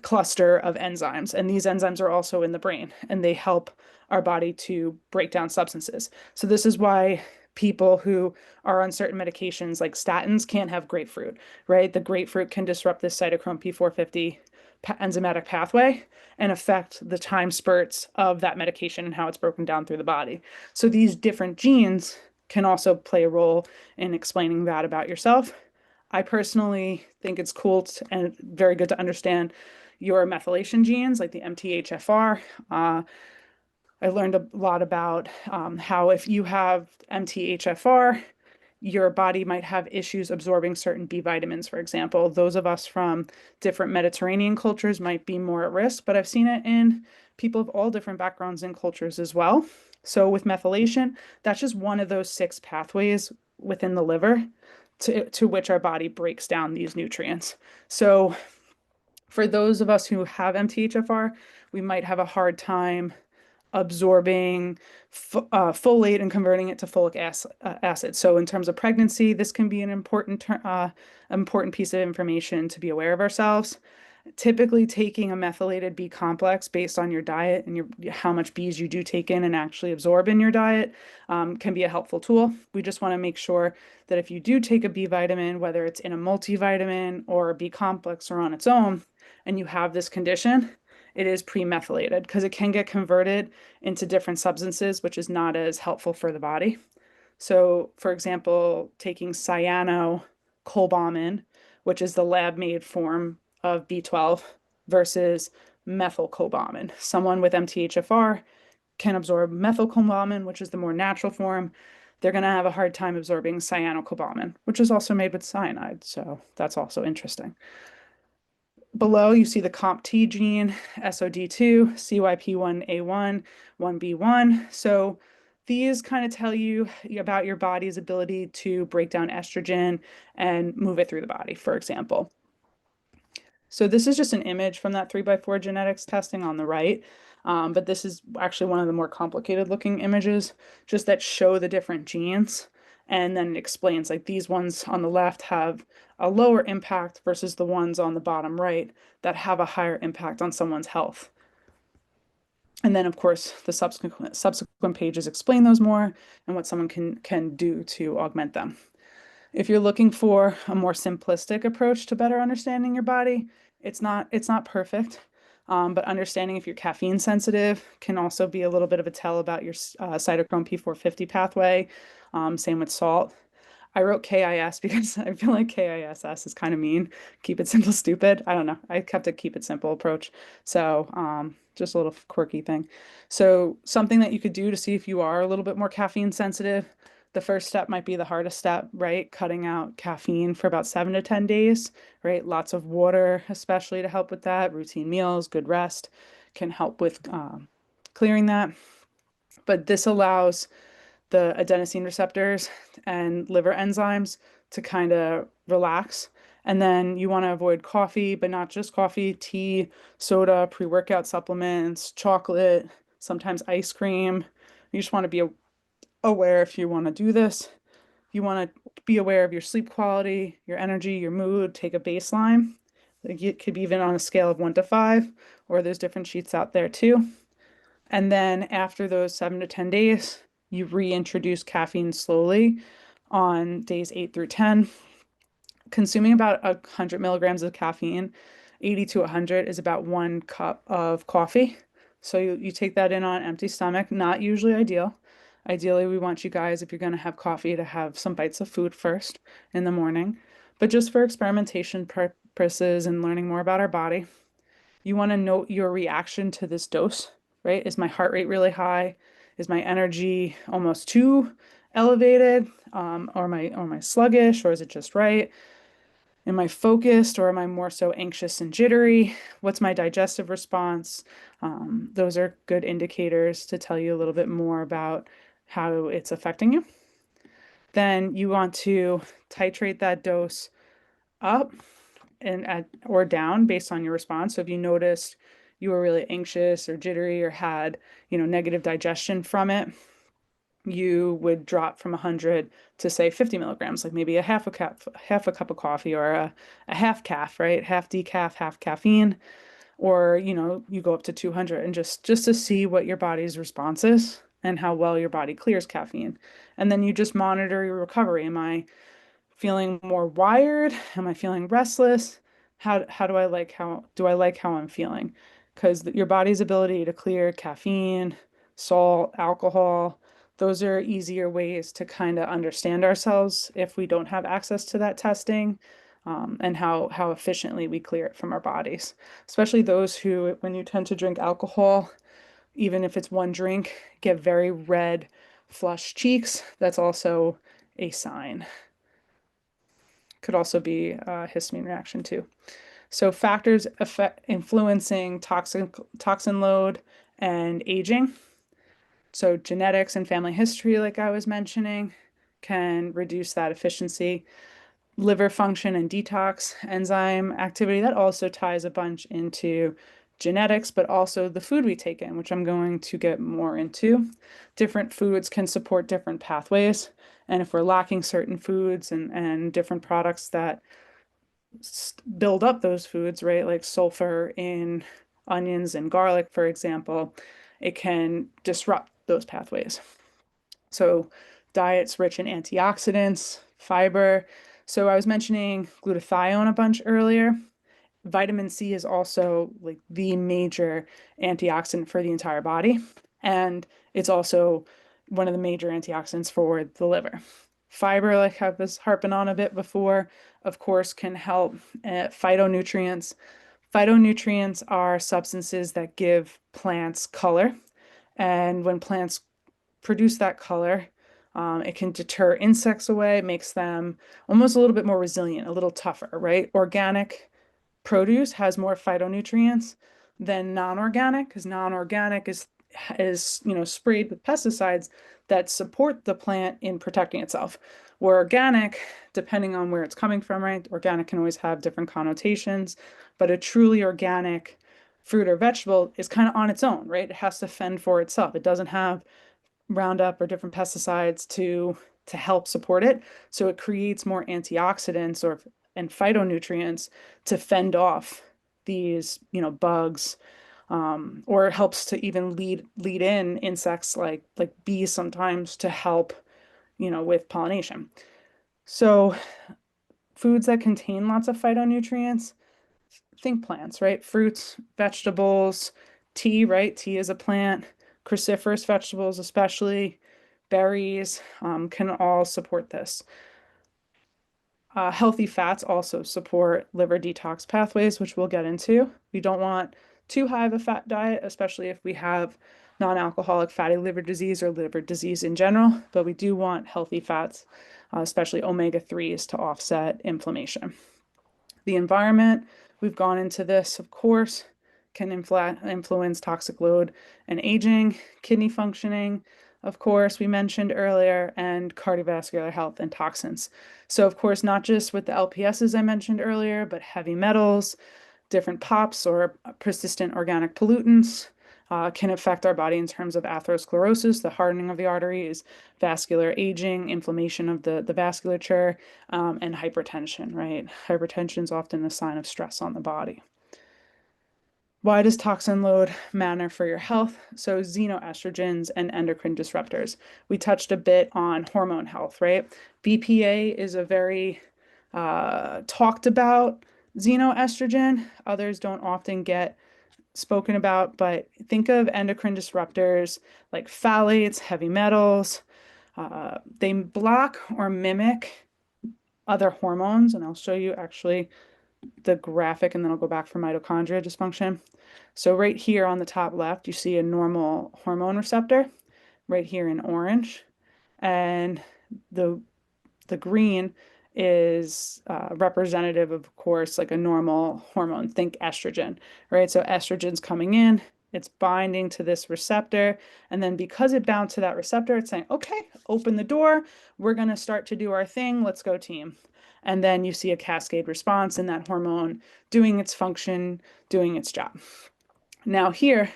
cluster of enzymes. And these enzymes are also in the brain and they help our body to break down substances. So this is why people who are on certain medications like statins can't have grapefruit, right? The grapefruit can disrupt this cytochrome P450 enzymatic pathway and affect the time spurts of that medication and how it's broken down through the body. So these different genes can also play a role in explaining that about yourself. I personally think it's cool and very good to understand your methylation genes, like the MTHFR. I learned a lot about how if you have MTHFR, your body might have issues absorbing certain B vitamins, for example. Those of us from different Mediterranean cultures might be more at risk, but I've seen it in people of all different backgrounds and cultures as well. So with methylation, that's just one of those 6 pathways within the liver to which our body breaks down these nutrients. So for those of us who have MTHFR, we might have a hard time absorbing folate and converting it to folic acid. So in terms of pregnancy, this can be an important piece of information to be aware of ourselves. Typically taking a methylated B complex based on your diet and how much Bs you do take in and actually absorb in your diet can be a helpful tool. We just want to make sure that if you do take a B vitamin, whether it's in a multivitamin or a B complex or on its own, and you have this condition, it is pre-methylated because it can get converted into different substances, which is not as helpful for the body. So, for example, taking cyanocobalamin, which is the lab-made form of B12, versus methylcobalamin. Someone with MTHFR can absorb methylcobalamin, which is the more natural form. They're going to have a hard time absorbing cyanocobalamin, which is also made with cyanide. So that's also interesting. Below, you see the COMT gene, SOD2, CYP1A1, 1B1. So these kind of tell you about your body's ability to break down estrogen and move it through the body, for example. So this is just an image from that 3x4 genetics testing on the right. But this is actually one of the more complicated looking images, just that show the different genes. And then it explains like these ones on the left have a lower impact versus the ones on the bottom right that have a higher impact on someone's health. And then, of course, the subsequent pages explain those more and what someone can do to augment them. If you're looking for a more simplistic approach to better understanding your body, it's not perfect. But understanding if you're caffeine sensitive can also be a little bit of a tell about your cytochrome P450 pathway. Same with salt. I wrote KIS because I feel like KISS is kind of mean. Keep it simple, stupid. I don't know. I kept a keep it simple approach. So, just a little quirky thing. So, something that you could do to see if you are a little bit more caffeine sensitive. The first step might be the hardest step, right? Cutting out caffeine for about 7 to 10 days, right? Lots of water, especially to help with that. Routine meals, good rest can help with clearing that. But this allows the adenosine receptors and liver enzymes to kind of relax. And then you want to avoid coffee, but not just coffee, tea, soda, pre-workout supplements, chocolate, sometimes ice cream. You just want to be aware if you want to do this. You want to be aware of your sleep quality, your energy, your mood, take a baseline. Like it could be even on a scale of 1 to 5, or there's different sheets out there too. And then after those 7 to 10 days, you reintroduce caffeine slowly on days 8 through 10. Consuming about 100 milligrams of caffeine, 80 to 100 is about 1 cup of coffee. So you take that in on an empty stomach, not usually ideal. Ideally, we want you guys, if you're going to have coffee, to have some bites of food first in the morning. But just for experimentation purposes and learning more about our body, you want to note your reaction to this dose, right? Is my heart rate really high? Is my energy almost too elevated? Or am I sluggish, or is it just right? Am I focused, or am I more so anxious and jittery? What's my digestive response? Those are good indicators to tell you a little bit more about how it's affecting you. Then you want to titrate that dose up or down based on your response. So if you noticed you were really anxious or jittery or had, negative digestion from it, you would drop from 100 to say 50 milligrams, like maybe a half a cup of coffee, or a half calf, right? Half decaf, half caffeine, or you go up to 200, and just to see what your body's response is and how well your body clears caffeine. And then you just monitor your recovery. Am I feeling more wired? Am I feeling restless? How do I like how I'm feeling? Because your body's ability to clear caffeine, salt, alcohol, those are easier ways to kind of understand ourselves if we don't have access to that testing, and how efficiently we clear it from our bodies. Especially those who, when you tend to drink alcohol, even if it's one drink, get very red, flushed cheeks. That's also a sign. Could also be a histamine reaction too. So factors influencing toxin load and aging. So genetics and family history, like I was mentioning, can reduce that efficiency. Liver function and detox enzyme activity, that also ties a bunch into genetics, but also the food we take in, which I'm going to get more into. Different foods can support different pathways. And if we're lacking certain foods and different products that build up those foods, right? Like sulfur in onions and garlic, for example, it can disrupt those pathways. So, diets rich in antioxidants, fiber. So, I was mentioning glutathione a bunch earlier. Vitamin C is also like the major antioxidant for the entire body. And it's also one of the major antioxidants for the liver. Fiber, like I was harping on a bit before, of course, can help. Phytonutrients. Phytonutrients are substances that give plants color. And when plants produce that color, it can deter insects away, it makes them almost a little bit more resilient, a little tougher, right? Organic produce has more phytonutrients than non-organic, because non-organic is is, sprayed with pesticides that support the plant in protecting itself. Where organic, depending on where it's coming from, right? Organic can always have different connotations, but a truly organic fruit or vegetable is kind of on its own, right? It has to fend for itself. It doesn't have Roundup or different pesticides to help support it. So it creates more antioxidants or and phytonutrients to fend off these, bugs, or it helps to even lead in insects like bees sometimes to help, with pollination. So foods that contain lots of phytonutrients, think plants, right? Fruits, vegetables, tea, right? Tea is a plant, cruciferous vegetables, especially berries, can all support this. Healthy fats also support liver detox pathways, which we'll get into. We don't want too high of a fat diet, especially if we have non-alcoholic fatty liver disease or liver disease in general, but we do want healthy fats, especially omega-3s to offset inflammation. The environment, we've gone into this, of course, can influence toxic load and aging, kidney functioning, of course, we mentioned earlier, and cardiovascular health and toxins. So, of course, not just with the LPSs I mentioned earlier, but heavy metals, different POPs or persistent organic pollutants can affect our body in terms of atherosclerosis, the hardening of the arteries, vascular aging, inflammation of the vasculature, and hypertension, right? Hypertension is often a sign of stress on the body. Why does toxin load matter for your health? So, xenoestrogens and endocrine disruptors. We touched a bit on hormone health, right? BPA is a very talked about xenoestrogen. Others don't often get spoken about, but think of endocrine disruptors like phthalates, heavy metals. They block or mimic other hormones, and I'll show you actually the graphic and then I'll go back for mitochondria dysfunction. So right here on the top left, you see a normal hormone receptor right here in orange, and the the green is representative of course, like a normal hormone. Think estrogen, right? So estrogen's coming in, it's binding to this receptor, and then because it bound to that receptor, it's saying, okay, open the door, we're going to start to do our thing, let's go team. And then you see a cascade response in that hormone doing its function, doing its job. Now here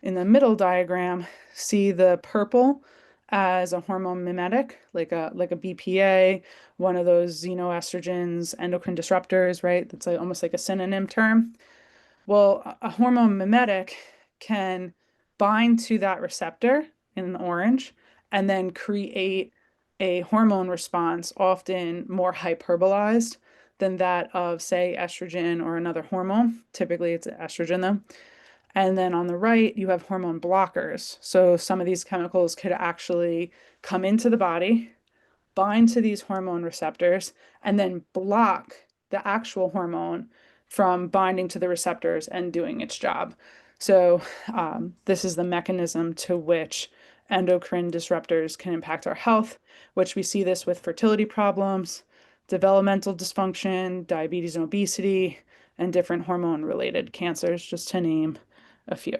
in the middle diagram, see the purple as a hormone mimetic, like a BPA, one of those xenoestrogens, endocrine disruptors, right? That's like almost like a synonym term. Well, a hormone mimetic can bind to that receptor in the orange and then create a hormone response, often more hyperbolized than that of, say, estrogen or another hormone. Typically, it's estrogen, though. And then on the right, you have hormone blockers. So some of these chemicals could actually come into the body, bind to these hormone receptors, and then block the actual hormone from binding to the receptors and doing its job. So, this is the mechanism to which endocrine disruptors can impact our health, which we see this with fertility problems, developmental dysfunction, diabetes and obesity, and different hormone related cancers, just to name a few.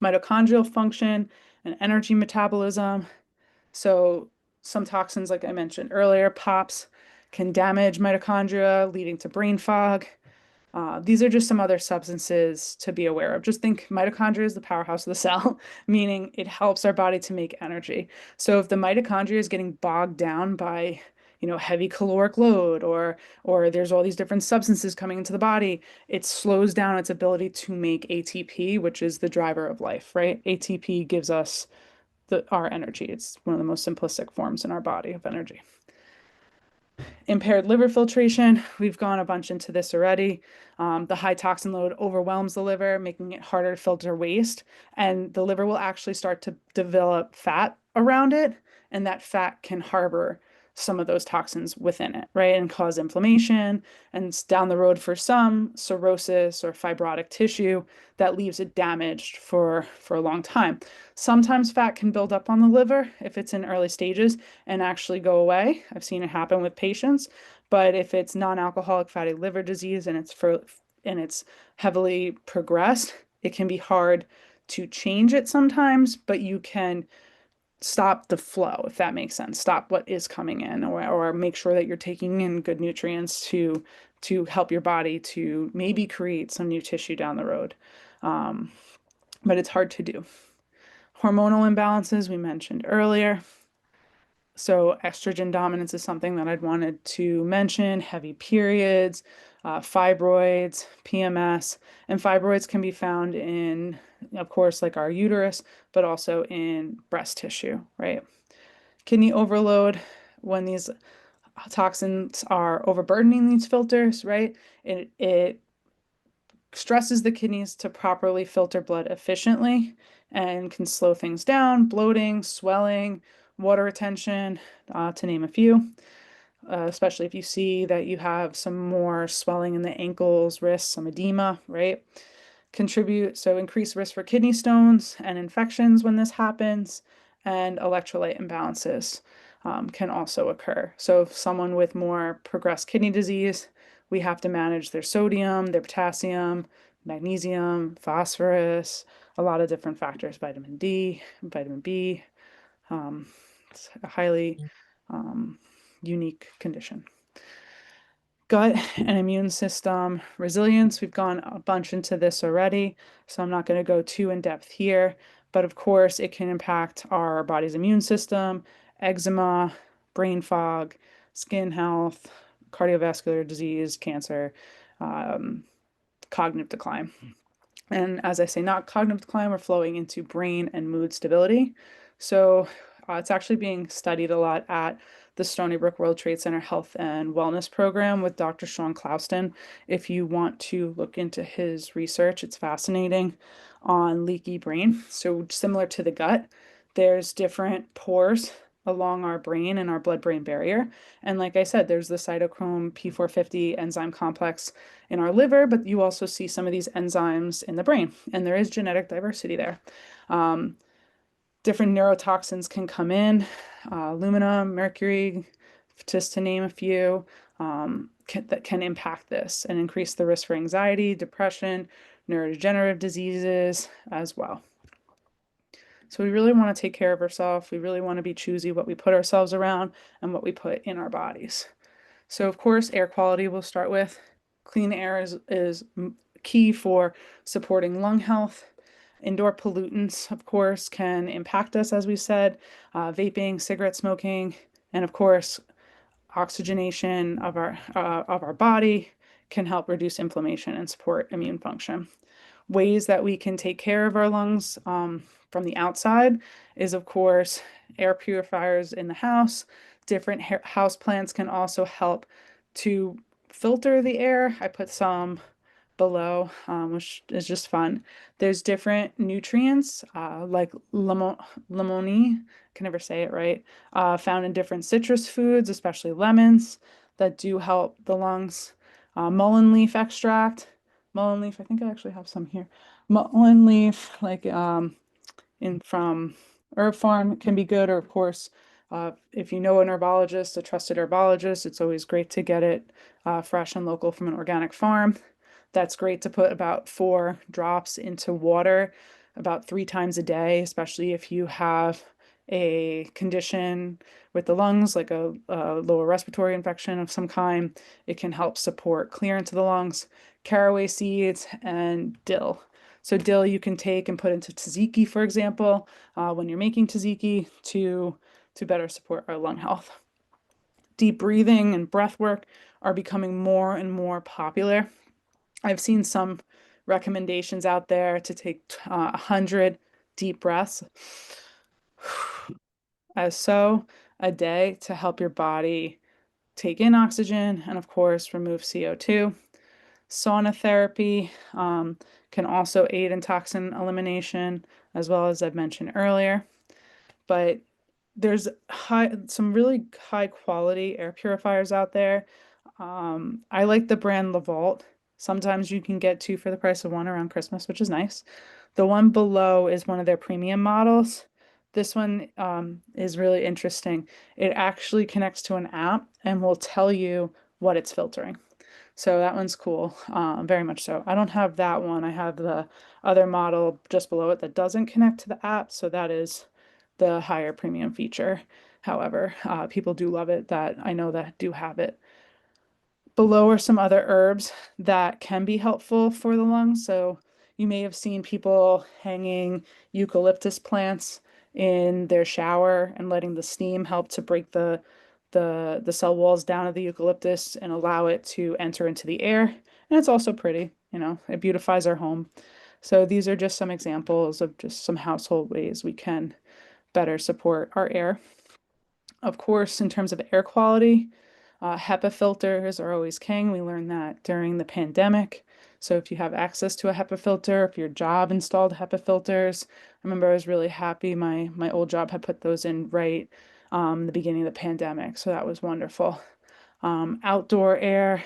Mitochondrial function and energy metabolism. So, some toxins, like I mentioned earlier, POPs, can damage mitochondria, leading to brain fog. These are just some other substances to be aware of. Just think mitochondria is the powerhouse of the cell, meaning it helps our body to make energy. So if the mitochondria is getting bogged down by, heavy caloric load, or there's all these different substances coming into the body, it slows down its ability to make ATP, which is the driver of life, right? ATP gives us our energy. It's one of the most simplistic forms in our body of energy. Impaired liver filtration, we've gone a bunch into this already. The high toxin load overwhelms the liver, making it harder to filter waste, and the liver will actually start to develop fat around it, and that fat can harbor some of those toxins within it, right? And cause inflammation, and down the road for some, cirrhosis or fibrotic tissue that leaves it damaged for a long time. Sometimes fat can build up on the liver if it's in early stages and actually go away. I've seen it happen with patients, but if it's non-alcoholic fatty liver disease and it's heavily progressed, it can be hard to change it sometimes, but you can stop the flow, if that makes sense. Stop what is coming in, or make sure that you're taking in good nutrients to help your body to maybe create some new tissue down the road. Um, but it's hard to do. Hormonal imbalances we mentioned earlier. So estrogen dominance is something that I'd wanted to mention, heavy periods, fibroids, PMS, and fibroids can be found in, of course, like our uterus, but also in breast tissue, right? Kidney overload, when these toxins are overburdening these filters, right? It stresses the kidneys to properly filter blood efficiently and can slow things down, bloating, swelling, water retention, to name a few. Especially if you see that you have some more swelling in the ankles, wrists, some edema, right? Contribute, so increased risk for kidney stones and infections when this happens, and electrolyte imbalances can also occur. So, someone with more progressed kidney disease, we have to manage their sodium, their potassium, magnesium, phosphorus, a lot of different factors, vitamin D, vitamin B. Um, it's a highly unique condition. Gut and immune system resilience. We've gone a bunch into this already, so I'm not going to go too in depth here. But of course, it can impact our body's immune system, eczema, brain fog, skin health, cardiovascular disease, cancer, um, cognitive decline. And as I say, not cognitive decline, we're flowing into brain and mood stability. So it's actually being studied a lot at the Stony Brook World Trade Center Health and Wellness Program with Dr. Sean Clouston. If you want to look into his research, it's fascinating on leaky brain. So similar to the gut, there's different pores along our brain and our blood-brain barrier. And like I said, there's the cytochrome P450 enzyme complex in our liver, but you also see some of these enzymes in the brain, and there is genetic diversity there. Um, Different neurotoxins can come in, aluminum, mercury, just to name a few, that can impact this and increase the risk for anxiety, depression, neurodegenerative diseases as well. So we really want to take care of ourselves. We really want to be choosy what we put ourselves around and what we put in our bodies. So of course, air quality we'll start with. Clean air is key for supporting lung health. Indoor pollutants, of course, can impact us, as we said, vaping, cigarette smoking, and of course, oxygenation of our body can help reduce inflammation and support immune function. Ways that we can take care of our lungs from the outside is, of course, air purifiers in the house. Different house plants can also help to filter the air. I put some below, which is just fun. There's different nutrients, like lemony, can never say it right, found in different citrus foods, especially lemons, that do help the lungs. Mullein leaf extract, mullein leaf, I think I actually have some here. Mullein leaf, like in from herb farm can be good, or of course, if you know an herbologist, a trusted herbologist, it's always great to get it fresh and local from an organic farm. That's great to put about 4 drops into water about 3 times a day, especially if you have a condition with the lungs, like a lower respiratory infection of some kind. It can help support clearance of the lungs. Caraway seeds and dill. So dill you can take and put into tzatziki, for example, when you're making tzatziki to better support our lung health. Deep breathing and breath work are becoming more and more popular. I've seen some recommendations out there to take 100 deep breaths as so a day to help your body take in oxygen and, of course, remove CO2. Sauna therapy can also aid in toxin elimination, as well as I've mentioned earlier. But there's some really high quality air purifiers out there. I like the brand Lavault. Sometimes you can get two for the price of one around Christmas, which is nice. The one below is one of their premium models. This one is really interesting. It actually connects to an app and will tell you what it's filtering. So that one's cool, very much so. I don't have that one. I have the other model just below it that doesn't connect to the app. So that is the higher premium feature. However, people do love it that I know that do have it. Below are some other herbs that can be helpful for the lungs. So you may have seen people hanging eucalyptus plants in their shower and letting the steam help to break the cell walls down of the eucalyptus and allow it to enter into the air. And it's also pretty, it beautifies our home. So these are just some examples of just some household ways we can better support our air. Of course, in terms of air quality, HEPA filters are always king. We learned that during the pandemic. So if you have access to a HEPA filter, if your job installed HEPA filters, I remember I was really happy. My old job had put those in right the beginning of the pandemic. So that was wonderful. Outdoor air,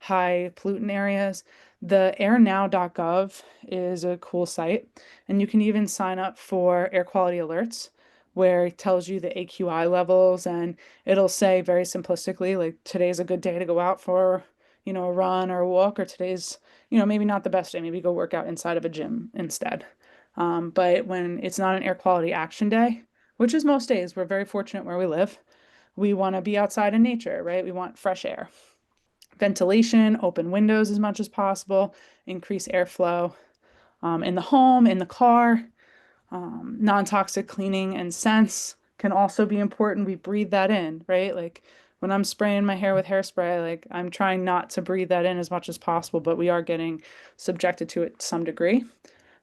high pollutant areas. The airnow.gov is a cool site, and you can even sign up for air quality alerts where it tells you the AQI levels, and it'll say very simplistically, like today's a good day to go out for, a run or a walk, or today's, maybe not the best day, maybe go work out inside of a gym instead. But when it's not an air quality action day, which is most days, we're very fortunate where we live. We want to be outside in nature, right? We want fresh air. Ventilation, open windows as much as possible, increase airflow in the home, in the car. Non-toxic cleaning and scents can also be important. We breathe that in, right? Like when I'm spraying my hair with hairspray, like I'm trying not to breathe that in as much as possible, but we are getting subjected to it to some degree,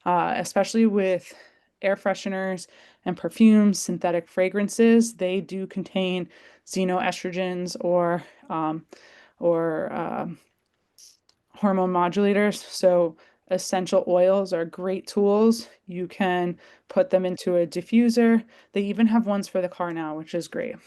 especially with air fresheners and perfumes, synthetic fragrances. They do contain xenoestrogens or hormone modulators. So essential oils are great tools. You can put them into a diffuser. They even have ones for the car now, which is great.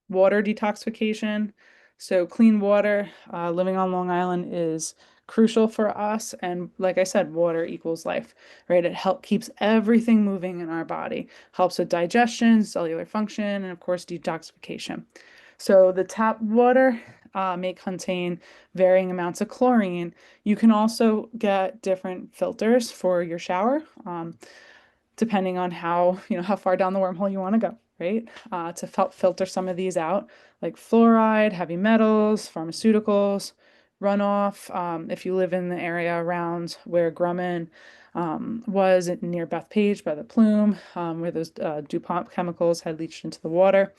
Water detoxification. So clean water, living on Long Island is crucial for us. And like I said, water equals life, right? It help keeps everything moving in our body, helps with digestion, cellular function, and of course, detoxification. So the tap water may contain varying amounts of chlorine. You can also get different filters for your shower. Depending on how far down the wormhole you want to go, right? To filter some of these out, like fluoride, heavy metals, pharmaceuticals, runoff. If you live in the area around where Grumman was near Bethpage by the Plume, where those DuPont chemicals had leached into the water.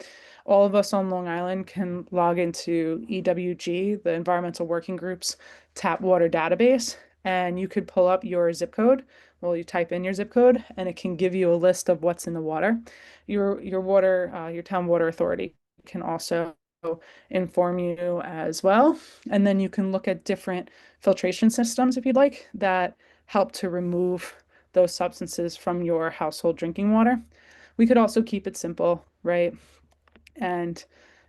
All of us on Long Island can log into EWG, the Environmental Working Group's tap water database, and you could pull up your zip code. Well, you type in your zip code, and it can give you a list of what's in the water. Your town water authority can also inform you as well. And then you can look at different filtration systems if you'd like that help to remove those substances from your household drinking water. We could also keep it simple, right? And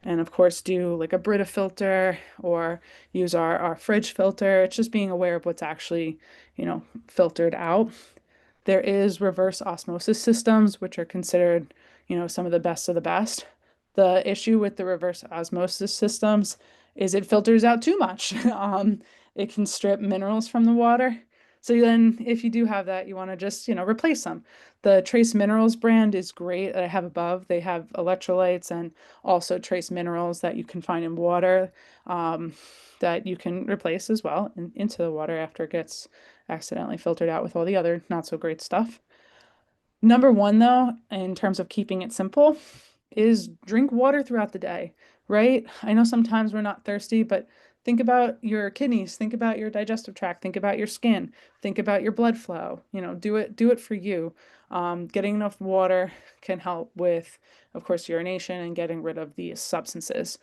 and of course do like a Brita filter or use our fridge filter. It's just being aware of what's actually, filtered out. There is reverse osmosis systems, which are considered, some of the best of the best. The issue with the reverse osmosis systems is it filters out too much. It can strip minerals from the water. So then if you do have that, you want to just, replace them. The Trace Minerals brand is great that I have above. They have electrolytes and also trace minerals that you can find in water that you can replace as well into the water after it gets accidentally filtered out with all the other not so great stuff. Number one, though, in terms of keeping it simple, is drink water throughout the day, right? I know sometimes we're not thirsty, but think about your kidneys, think about your digestive tract, think about your skin, think about your blood flow. Do it for you. Getting enough water can help with, of course, urination and getting rid of these substances.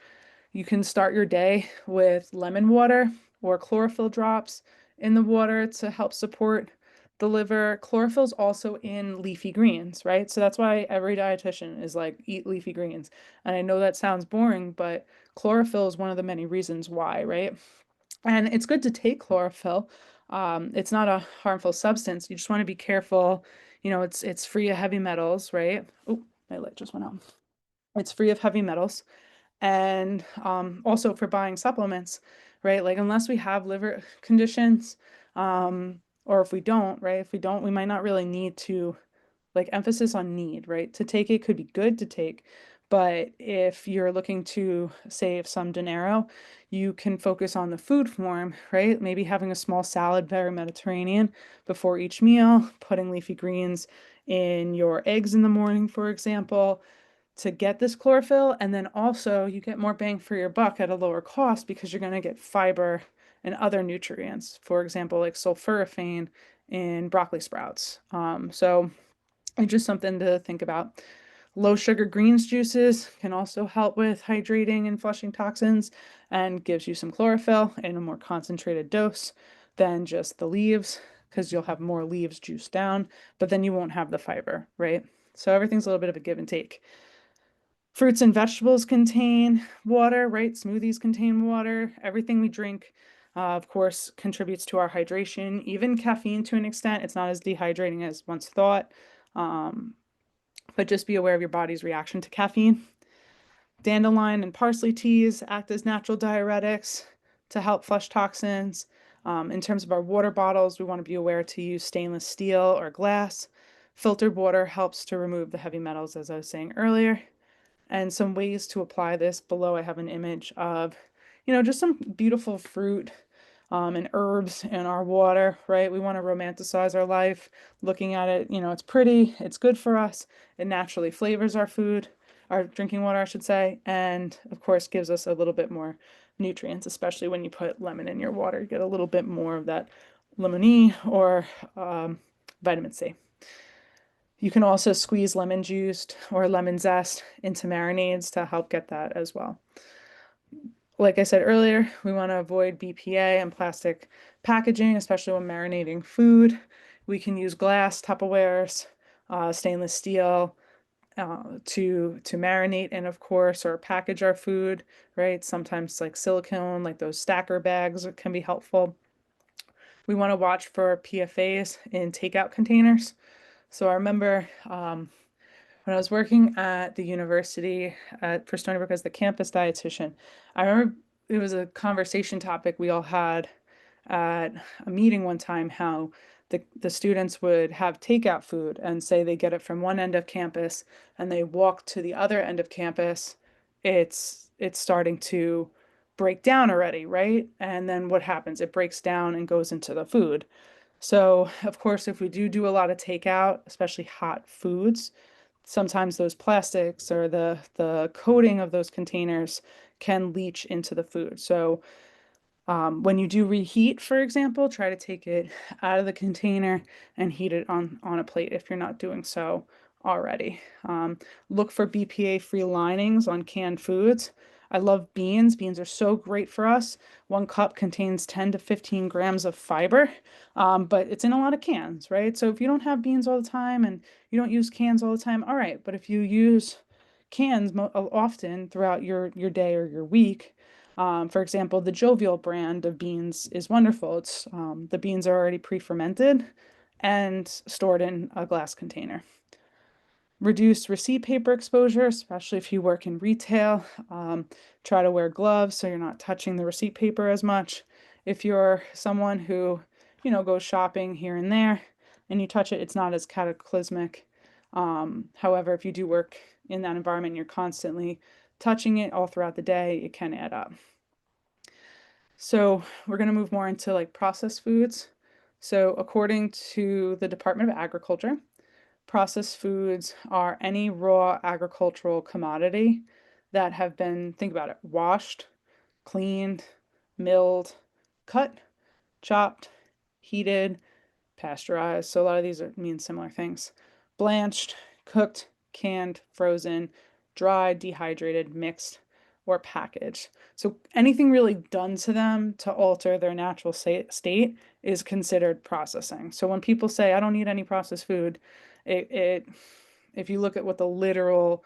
You can start your day with lemon water or chlorophyll drops in the water to help support the liver. Chlorophyll's also in leafy greens, right? So that's why every dietitian is like, eat leafy greens. And I know that sounds boring, but chlorophyll is one of the many reasons why, right? And it's good to take chlorophyll. It's not a harmful substance. You just want to be careful. It's free of heavy metals, right? Oh, my light just went out. It's free of heavy metals And also for buying supplements, right? Like unless we have liver conditions, or if we don't, right? If we don't, we might not really need to, like emphasis on need, right? To take it could be good to take, but if you're looking to save some dinero, you can focus on the food form, right? Maybe having a small salad, very Mediterranean, before each meal, putting leafy greens in your eggs in the morning, for example, to get this chlorophyll. And then also you get more bang for your buck at a lower cost because you're going to get fiber and other nutrients, for example, like sulforaphane in broccoli sprouts. So it's just something to think about. Low sugar greens juices can also help with hydrating and flushing toxins and gives you some chlorophyll in a more concentrated dose than just the leaves because you'll have more leaves juiced down, but then you won't have the fiber, right? So everything's a little bit of a give and take. Fruits and vegetables contain water, right? Smoothies contain water. Everything we drink, of course, contributes to our hydration. Even caffeine to an extent. It's not as dehydrating as once thought. Um, but just be aware of your body's reaction to caffeine. Dandelion and parsley teas act as natural diuretics to help flush toxins. In terms of our water bottles, we want to be aware to use stainless steel or glass. Filtered water helps to remove the heavy metals, as I was saying earlier. And some ways to apply this below, I have an image of, just some beautiful fruit and herbs in our water, right? We want to romanticize our life, looking at it, it's pretty, it's good for us, it naturally flavors our food, our drinking water, I should say, and of course gives us a little bit more nutrients, especially when you put lemon in your water, you get a little bit more of that lemony or vitamin C. You can also squeeze lemon juice or lemon zest into marinades to help get that as well. Like I said earlier, we want to avoid BPA and plastic packaging, especially when marinating food. We can use glass, Tupperwares, stainless steel to marinate in, of course, or package our food, right? Sometimes like silicone, like those stacker bags can be helpful. We want to watch for PFAs in takeout containers. So I remember when I was working at the university for Stony Brook as the campus dietitian, I remember it was a conversation topic we all had at a meeting one time how the students would have takeout food and say they get it from one end of campus and they walk to the other end of campus. It's starting to break down already, right? And then what happens? It breaks down and goes into the food. So, of course, if we do a lot of takeout, especially hot foods, sometimes those plastics or the coating of those containers can leach into the food. So when you do reheat, for example, try to take it out of the container and heat it on a plate if you're not doing so already. Look for BPA-free linings on canned foods. I love beans. Beans are so great for us. 1 cup contains 10 to 15 grams of fiber, but it's in a lot of cans, right? So if you don't have beans all the time and you don't use cans all the time, all right. But if you use cans often throughout your day or your week, for example, the Jovial brand of beans is wonderful. It's the beans are already pre-fermented and stored in a glass container. Reduce receipt paper exposure, especially if you work in retail. Try to wear gloves so you're not touching the receipt paper as much. If you're someone who, goes shopping here and there and you touch it, it's not as cataclysmic. However, if you do work in that environment, you're constantly touching it all throughout the day, it can add up. So we're going to move more into like processed foods. So according to the Department of Agriculture, processed foods are any raw agricultural commodity that have been, think about it, washed, cleaned, milled, cut, chopped, heated, pasteurized. So a lot of these mean similar things. Blanched, cooked, canned, frozen, dried, dehydrated, mixed, or packaged. So anything really done to them to alter their natural state is considered processing. So when people say, I don't need any processed food, it if you look at what the literal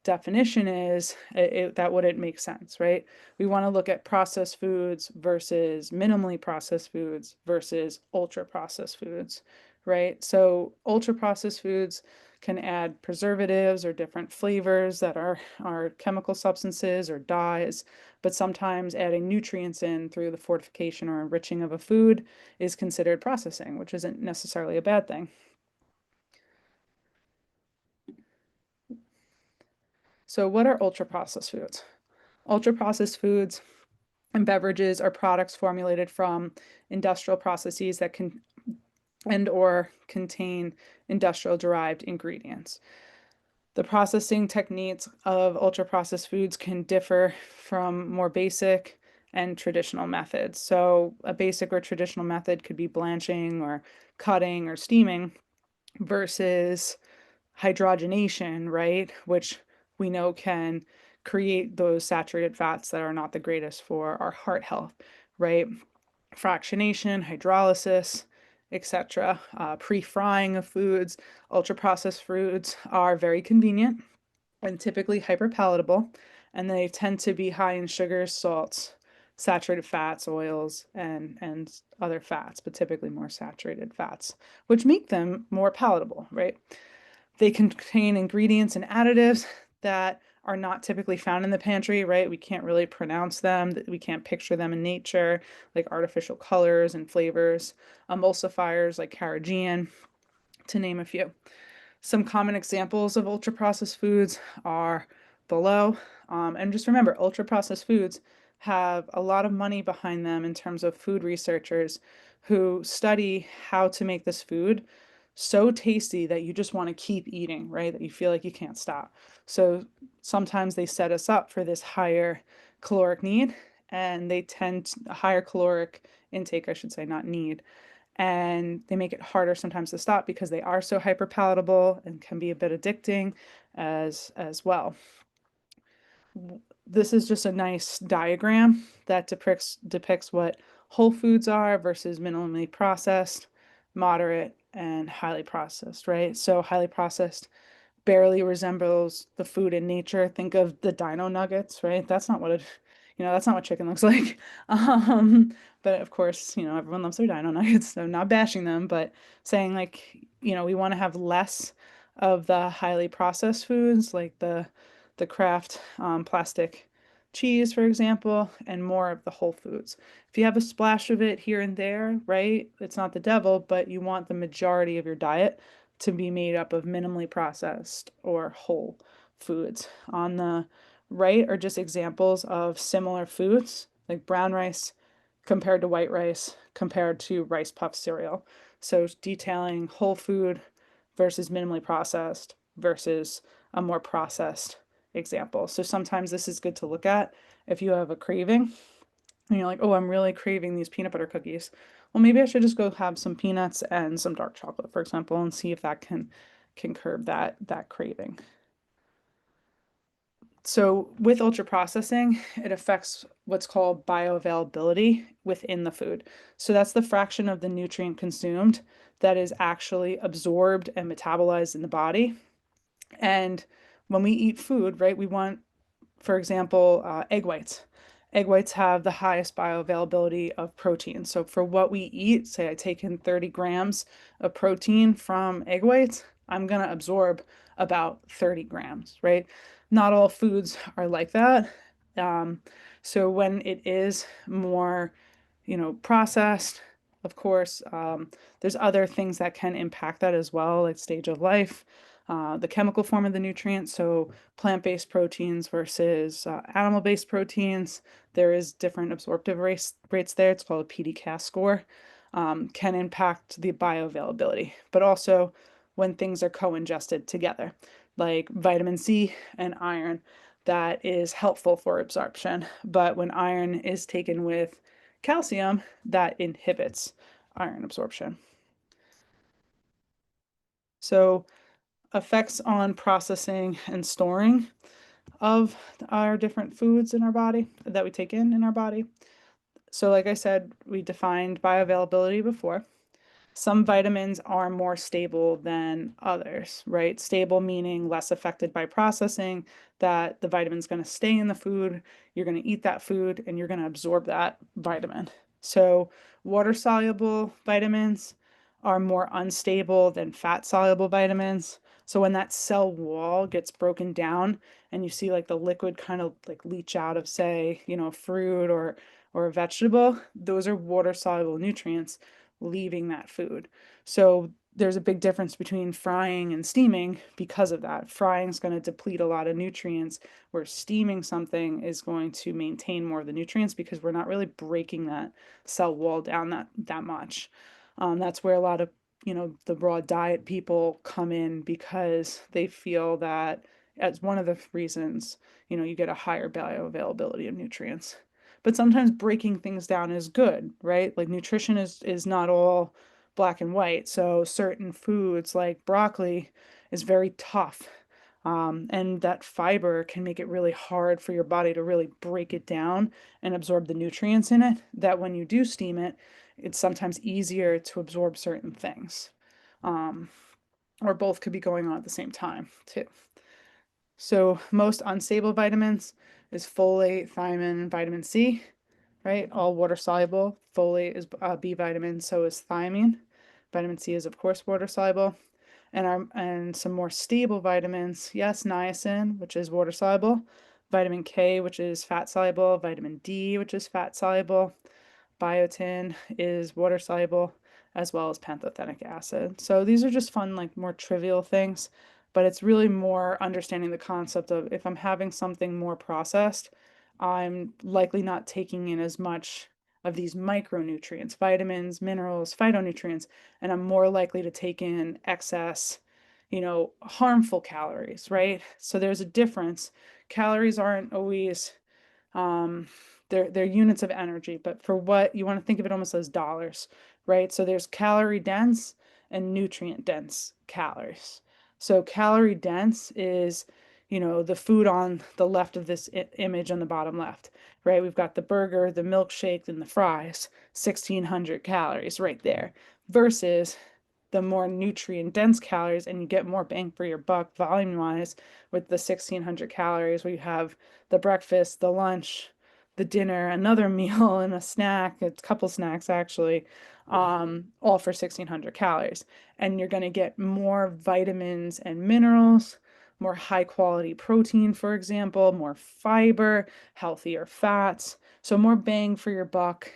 definition is, that wouldn't make sense, right? We want to look at processed foods versus minimally processed foods versus ultra processed foods, right? So ultra processed foods can add preservatives or different flavors that are chemical substances or dyes, but sometimes adding nutrients in through the fortification or enriching of a food is considered processing, which isn't necessarily a bad thing. So what are ultra processed foods? Ultra processed foods and beverages are products formulated from industrial processes that can and or contain industrial derived ingredients. The processing techniques of ultra processed foods can differ from more basic and traditional methods. So, a basic or traditional method could be blanching or cutting or steaming versus hydrogenation, right? Which we know can create those saturated fats that are not the greatest for our heart health, right? Fractionation, hydrolysis, etc. Pre-frying of foods, ultra-processed foods are very convenient and typically hyperpalatable, and they tend to be high in sugars, salts, saturated fats, oils, and other fats, but typically more saturated fats, which make them more palatable, right? They contain ingredients and additives that are not typically found in the pantry, right? We can't really pronounce them, we can't picture them in nature, like artificial colors and flavors, emulsifiers like carrageenan, to name a few. Some common examples of ultra processed foods are below. And just remember, ultra processed foods have a lot of money behind them in terms of food researchers who study how to make this food so tasty that you just want to keep eating, right? That you feel like you can't stop. So sometimes they set us up for this higher caloric need, and they tend a higher caloric intake, I should say, not need, and they make it harder sometimes to stop because they are so hyper palatable and can be a bit addicting as well. This is just a nice diagram that depicts what whole foods are versus minimally processed, moderate, and highly processed, right? So highly processed barely resembles the food in nature. Think of the dino nuggets, right? That's not what that's not what chicken looks like. But of course, everyone loves their dino nuggets, so not bashing them, but saying like, we want to have less of the highly processed foods like the Kraft plastic cheese, for example, and more of the whole foods. If you have a splash of it here and there, right, it's not the devil, but you want the majority of your diet to be made up of minimally processed or whole foods. On the right are just examples of similar foods, like brown rice compared to white rice, compared to rice puff cereal. So detailing whole food versus minimally processed versus a more processed example. So sometimes this is good to look at if you have a craving and you're like, oh, I'm really craving these peanut butter cookies. Well, maybe I should just go have some peanuts and some dark chocolate, for example, and see if that can curb that craving. So with ultra processing, it affects what's called bioavailability within the food. So that's the fraction of the nutrient consumed that is actually absorbed and metabolized in the body. And when we eat food, right, we want, for example, egg whites. Egg whites have the highest bioavailability of protein. So for what we eat, say I take in 30 grams of protein from egg whites, I'm going to absorb about 30 grams, right? Not all foods are like that. Um, so when it is more, processed, of course, there's other things that can impact that as well, like stage of life, the chemical form of the nutrient. So plant-based proteins versus animal-based proteins, there is different absorptive rates there. It's called a PD-CAS score, can impact the bioavailability, but also when things are co-ingested together, like vitamin C and iron, that is helpful for absorption. But when iron is taken with calcium, that inhibits iron absorption. So effects on processing and storing of our different foods in our body that we take in our body. So like I said, we defined bioavailability before. Some vitamins are more stable than others, right? Stable meaning less affected by processing, that the vitamin's going to stay in the food, you're going to eat that food, and you're going to absorb that vitamin. So water soluble vitamins are more unstable than fat soluble vitamins. So when that cell wall gets broken down and you see like the liquid kind of like leach out of, say, fruit or a vegetable, those are water soluble nutrients leaving that food. So there's a big difference between frying and steaming because of that. Frying is going to deplete a lot of nutrients, where steaming something is going to maintain more of the nutrients because we're not really breaking that cell wall down that much. That's where a lot of the raw diet people come in because they feel that as one of the reasons, you get a higher bioavailability of nutrients. But sometimes breaking things down is good, right? Like nutrition is not all black and white. So certain foods like broccoli is very tough. And that fiber can make it really hard for your body to really break it down and absorb the nutrients in it. That when you do steam it, it's sometimes easier to absorb certain things. Um, or both could be going on at the same time, too. So, most unstable vitamins is folate, thiamine, and vitamin C, right? All water soluble. Folate is B vitamin, so is thiamine. Vitamin C is, of course, water soluble. And some more stable vitamins, yes, niacin, which is water soluble, vitamin K, which is fat soluble, vitamin D, which is fat soluble, biotin is water soluble, as well as pantothenic acid. So these are just fun, like more trivial things, but it's really more understanding the concept of if I'm having something more processed, I'm likely not taking in as much of these micronutrients, vitamins, minerals, phytonutrients, and I'm more likely to take in excess, harmful calories, right? So there's a difference. Calories aren't always um, they're units of energy, but for what you want to think of it almost as dollars, right? So there's calorie dense and nutrient dense calories. So calorie dense is, the food on the left of this image on the bottom left, right? We've got the burger, the milkshake, and the fries, 1600 calories right there, versus the more nutrient dense calories, and you get more bang for your buck volume wise with the 1600 calories, where you have the breakfast, the lunch, the dinner, another meal, and a snack, a couple snacks actually, all for 1600 calories. And you're going to get more vitamins and minerals, more high quality protein, for example, more fiber, healthier fats. So more bang for your buck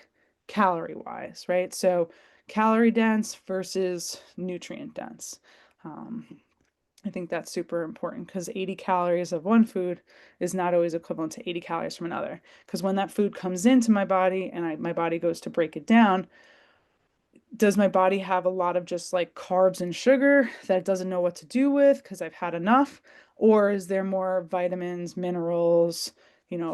calorie wise, right? So calorie dense versus nutrient dense. Um, I think that's super important because 80 calories of one food is not always equivalent to 80 calories from another. Because when that food comes into my body and my body goes to break it down, does my body have a lot of just like carbs and sugar that it doesn't know what to do with because I've had enough? Or is there more vitamins, minerals,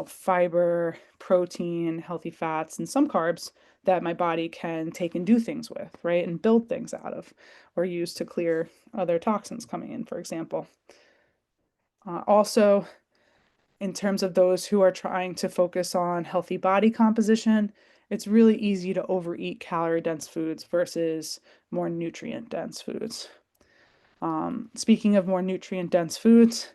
fiber, protein, healthy fats, and some carbs that my body can take and do things with, right? And build things out of or use to clear other toxins coming in, for example. Also, in terms of those who are trying to focus on healthy body composition, it's really easy to overeat calorie dense foods versus more nutrient dense foods. Speaking of more nutrient dense foods,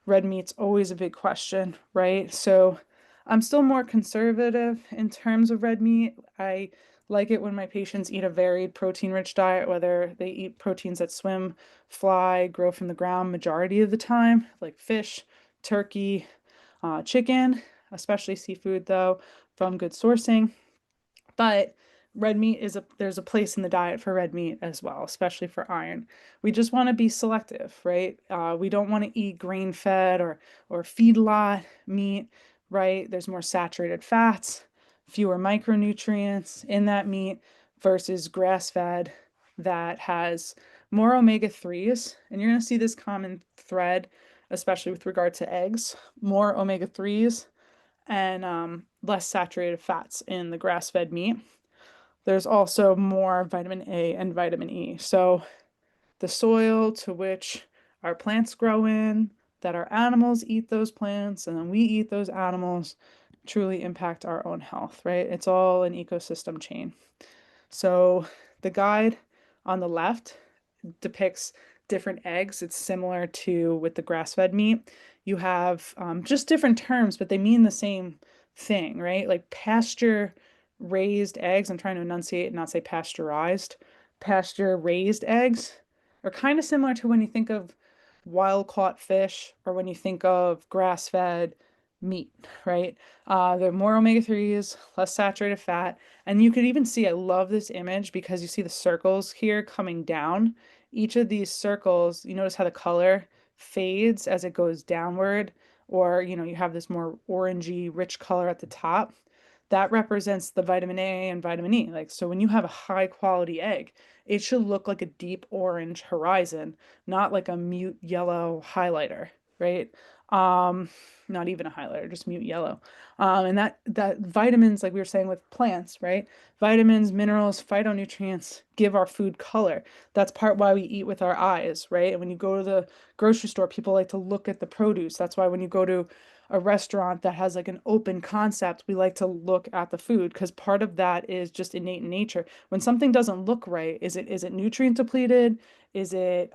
red meat's always a big question, right? So I'm still more conservative in terms of red meat. I like it when my patients eat a varied protein rich diet, whether they eat proteins that swim, fly, grow from the ground majority of the time, like fish, turkey, chicken, especially seafood though, from good sourcing. But red meat there's a place in the diet for red meat as well, especially for iron. We just want to be selective, right? We don't want to eat grain fed or feedlot meat, right? There's more saturated fats, fewer micronutrients in that meat versus grass fed that has more omega 3s. And you're going to see this common thread, especially with regard to eggs, more omega 3s and less saturated fats in the grass fed meat. There's also more vitamin A and vitamin E. So the soil to which our plants grow in, that our animals eat those plants, and then we eat those animals truly impact our own health, right? It's all an ecosystem chain. So the guide on the left depicts different eggs. It's similar to with the grass-fed meat. You have just different terms, but they mean the same thing, right? Like pasture raised eggs. I'm trying to enunciate and not say pasteurized. Pasture raised eggs are kind of similar to when you think of wild caught fish or when you think of grass fed meat, right? There are more omega-3s, less saturated fat. And you could even see, I love this image because you see the circles here coming down. Each of these circles, you notice how the color fades as it goes downward, or you have this more orangey, rich color at the top. That represents the vitamin A and vitamin E. Like, so when you have a high quality egg, it should look like a deep orange horizon, not like a mute yellow highlighter, right? Um, Not even a highlighter, just mute yellow. And that vitamins, like we were saying with plants, right? Vitamins, minerals, phytonutrients give our food color. That's part why we eat with our eyes, right? And when you go to the grocery store, people like to look at the produce. That's why when you go to a restaurant that has like an open concept, we like to look at the food because part of that is just innate in nature. When something doesn't look right, is it nutrient depleted? Is it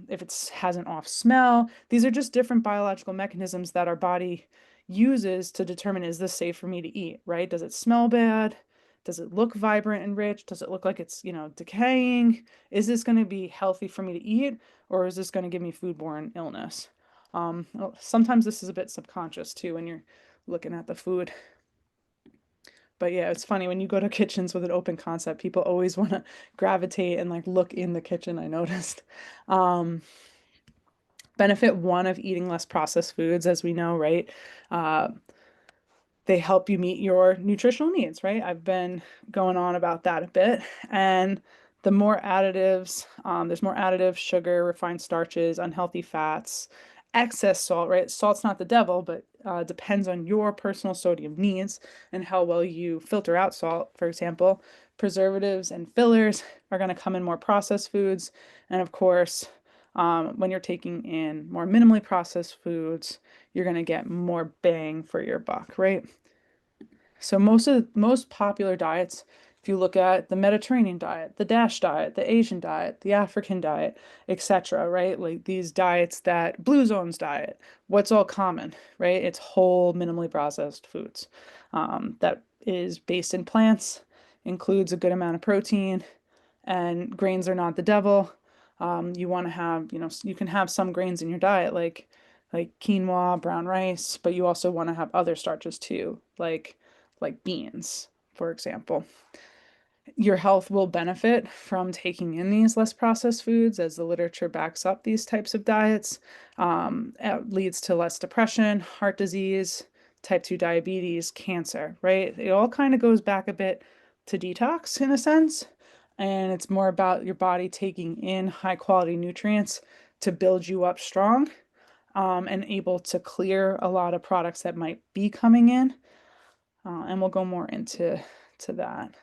if it has an off smell? These are just different biological mechanisms that our body uses to determine, is this safe for me to eat, right? Does it smell bad? Does it look vibrant and rich? Does it look like it's, decaying? Is this going to be healthy for me to eat, or is this going to give me foodborne illness? Sometimes this is a bit subconscious too when you're looking at the food. But yeah, it's funny when you go to kitchens with an open concept, people always want to gravitate and like look in the kitchen, I noticed. Um, Benefit one of eating less processed foods, as we know, right? Uh, they help you meet your nutritional needs, right? I've been going on about that a bit. And the more additives, there's more additives, sugar, refined starches, unhealthy fats, excess salt, right? Salt's not the devil, but depends on your personal sodium needs and how well you filter out salt. For example, preservatives and fillers are going to come in more processed foods. And of course, when you're taking in more minimally processed foods, you're going to get more bang for your buck, right? So most popular diets, if you look at the Mediterranean diet, the DASH diet, the Asian diet, the African diet, etc., right? Like these diets that Blue Zones diet, what's all common, right? It's whole, minimally processed foods that is based in plants, includes a good amount of protein, and grains are not the devil. You want to have, you can have some grains in your diet, like quinoa, brown rice, but you also want to have other starches too, like beans, for example. Your health will benefit from taking in these less processed foods, as the literature backs up these types of diets. It leads to less depression, heart disease, type 2 diabetes, cancer, right? It all kind of goes back a bit to detox in a sense. And it's more about your body taking in high quality nutrients to build you up strong, and able to clear a lot of products that might be coming in. And we'll go more into that.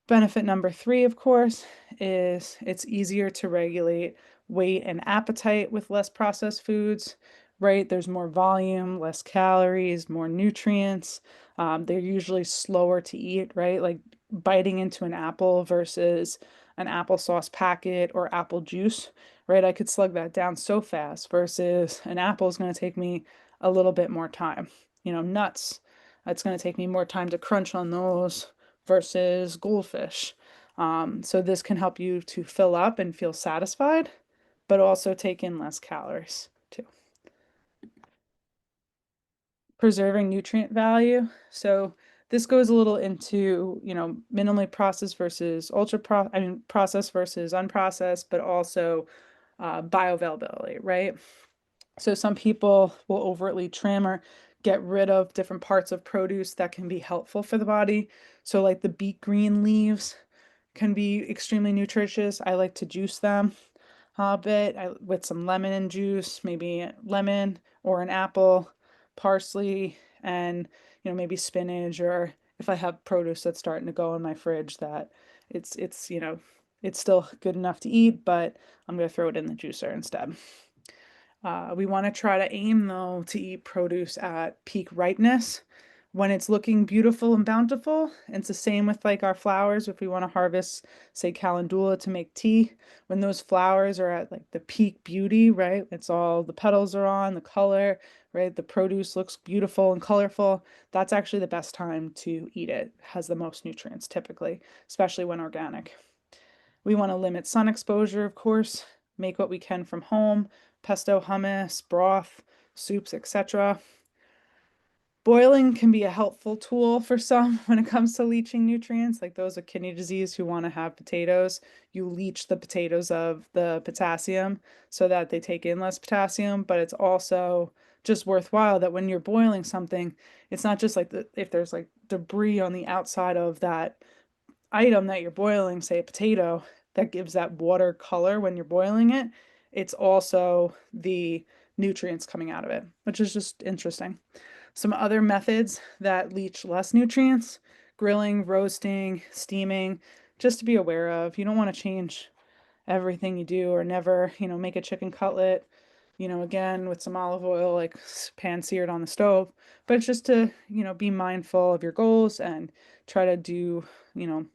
Benefit number three, of course, is it's easier to regulate weight and appetite with less processed foods, right? There's more volume, less calories, more nutrients. They're usually slower to eat, right? Like biting into an apple versus an applesauce packet or apple juice, right? I could slug that down so fast versus an apple is going to take me a little bit more time. Nuts, it's going to take me more time to crunch on those versus goldfish. So this can help you to fill up and feel satisfied, but also take in less calories too. Preserving nutrient value. So this goes a little into, minimally processed versus processed versus unprocessed, but also bioavailability, right? So some people will overtly trim or get rid of different parts of produce that can be helpful for the body. So like the beet green leaves can be extremely nutritious. I like to juice them a bit with some lemon juice, maybe lemon or an apple, parsley, and maybe spinach, or if I have produce that's starting to go in my fridge that it's still good enough to eat, but I'm going to throw it in the juicer instead. We want to try to aim, though, to eat produce at peak ripeness when it's looking beautiful and bountiful. And it's the same with like our flowers. If we want to harvest, say, calendula to make tea, when those flowers are at like the peak beauty, right? It's all the petals are on, the color, right? The produce looks beautiful and colorful. That's actually the best time to eat it. It has the most nutrients typically, especially when organic. We want to limit sun exposure, of course. make what we can from home, pesto, hummus, broth, soups, etc. Boiling can be a helpful tool for some when it comes to leaching nutrients, like those with kidney disease who want to have potatoes. You leach the potatoes of the potassium so that they take in less potassium, but it's also just worthwhile that when you're boiling something, it's not just like if there's like debris on the outside of that item that you're boiling, say a potato, that gives that water color when you're boiling it, it's also the nutrients coming out of it, which is just interesting. Some other methods that leach less nutrients, grilling, roasting, steaming, just to be aware of. You don't want to change everything you do or never, make a chicken cutlet, again with some olive oil, like pan seared on the stove. But it's just to, be mindful of your goals and try to do, you know,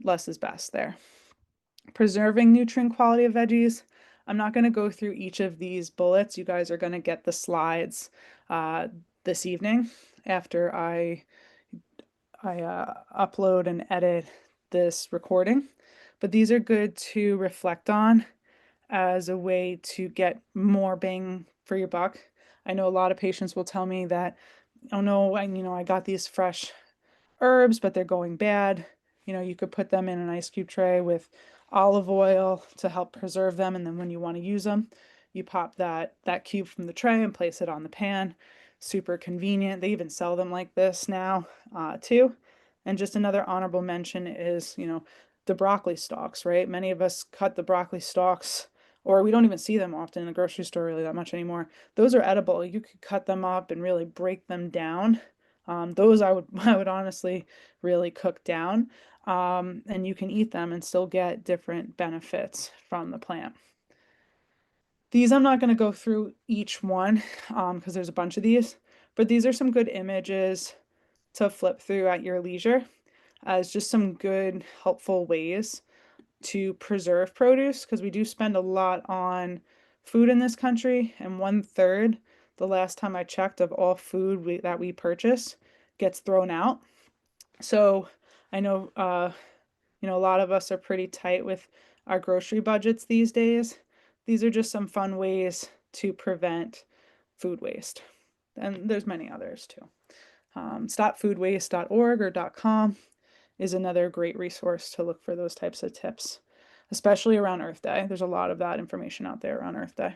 less is best there. Preserving nutrient quality of veggies. I'm not going to go through each of these bullets. You guys are going to get the slides uh, this evening after I upload and edit this recording. But these are good to reflect on as a way to get more bang for your buck. I know a lot of patients will tell me that, oh no, I got these fresh herbs, but they're going bad. You could put them in an ice cube tray with olive oil to help preserve them, and then when you want to use them, you pop that cube from the tray and place it on the pan. Super convenient. They even sell them like this now, too. And just another honorable mention is, the broccoli stalks, right? Many of us cut the broccoli stalks, or we don't even see them often in the grocery store really that much anymore. Those are edible. You could cut them up and really break them down. Those I would honestly really cook down, and you can eat them and still get different benefits from the plant. These I'm not going to go through each one because there's a bunch of these, but these are some good images to flip through at your leisure as just some good helpful ways to preserve produce because we do spend a lot on food in this country, and 1/3, the last time I checked, of all food that we purchase gets thrown out. So I know, a lot of us are pretty tight with our grocery budgets these days. These are just some fun ways to prevent food waste. And there's many others too. Stopfoodwaste.org or .com is another great resource to look for those types of tips, especially around Earth Day. There's a lot of that information out there around Earth Day.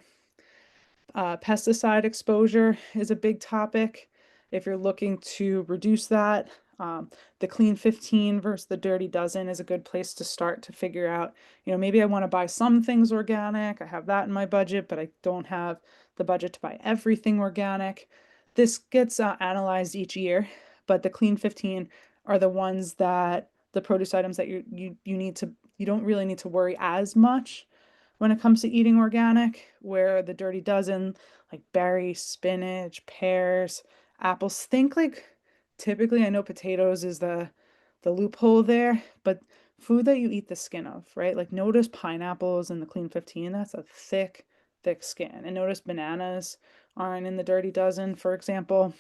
Pesticide exposure is a big topic. If you're looking to reduce that, the Clean 15 versus the Dirty Dozen is a good place to start to figure out, maybe I want to buy some things organic. I have that in my budget, but I don't have the budget to buy everything organic. This gets analyzed each year, but the Clean 15 are the ones that the produce items that you don't really need to worry as much when it comes to eating organic, where the Dirty Dozen, like berries, spinach, pears, apples, think like typically I know potatoes is the loophole there, but food that you eat the skin of, right? Like notice pineapples in the Clean 15, that's a thick, thick skin. And notice bananas aren't in the Dirty Dozen, for example.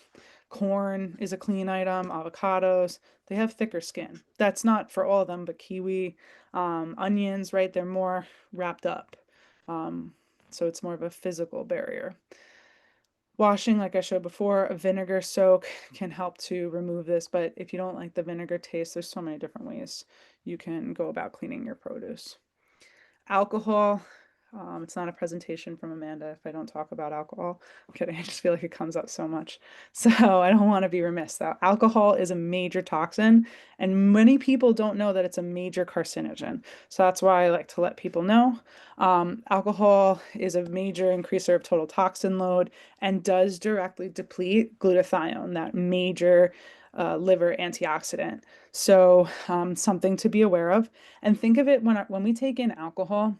Corn is a clean item, avocados, they have thicker skin. That's not for all of them, but kiwi, onions, right? They're more wrapped up. Um, so it's more of a physical barrier. Washing, like I showed before, a vinegar soak can help to remove this, but if you don't like the vinegar taste, there's so many different ways you can go about cleaning your produce. Alcohol. It's not a presentation from Amanda if I don't talk about alcohol. I'm kidding. I just feel like it comes up so much. So I don't want to be remiss though. Alcohol is a major toxin, and many people don't know that it's a major carcinogen. So that's why I like to let people know. Alcohol is a major increaser of total toxin load and does directly deplete glutathione, that major liver antioxidant. So something to be aware of. And think of it when we take in alcohol,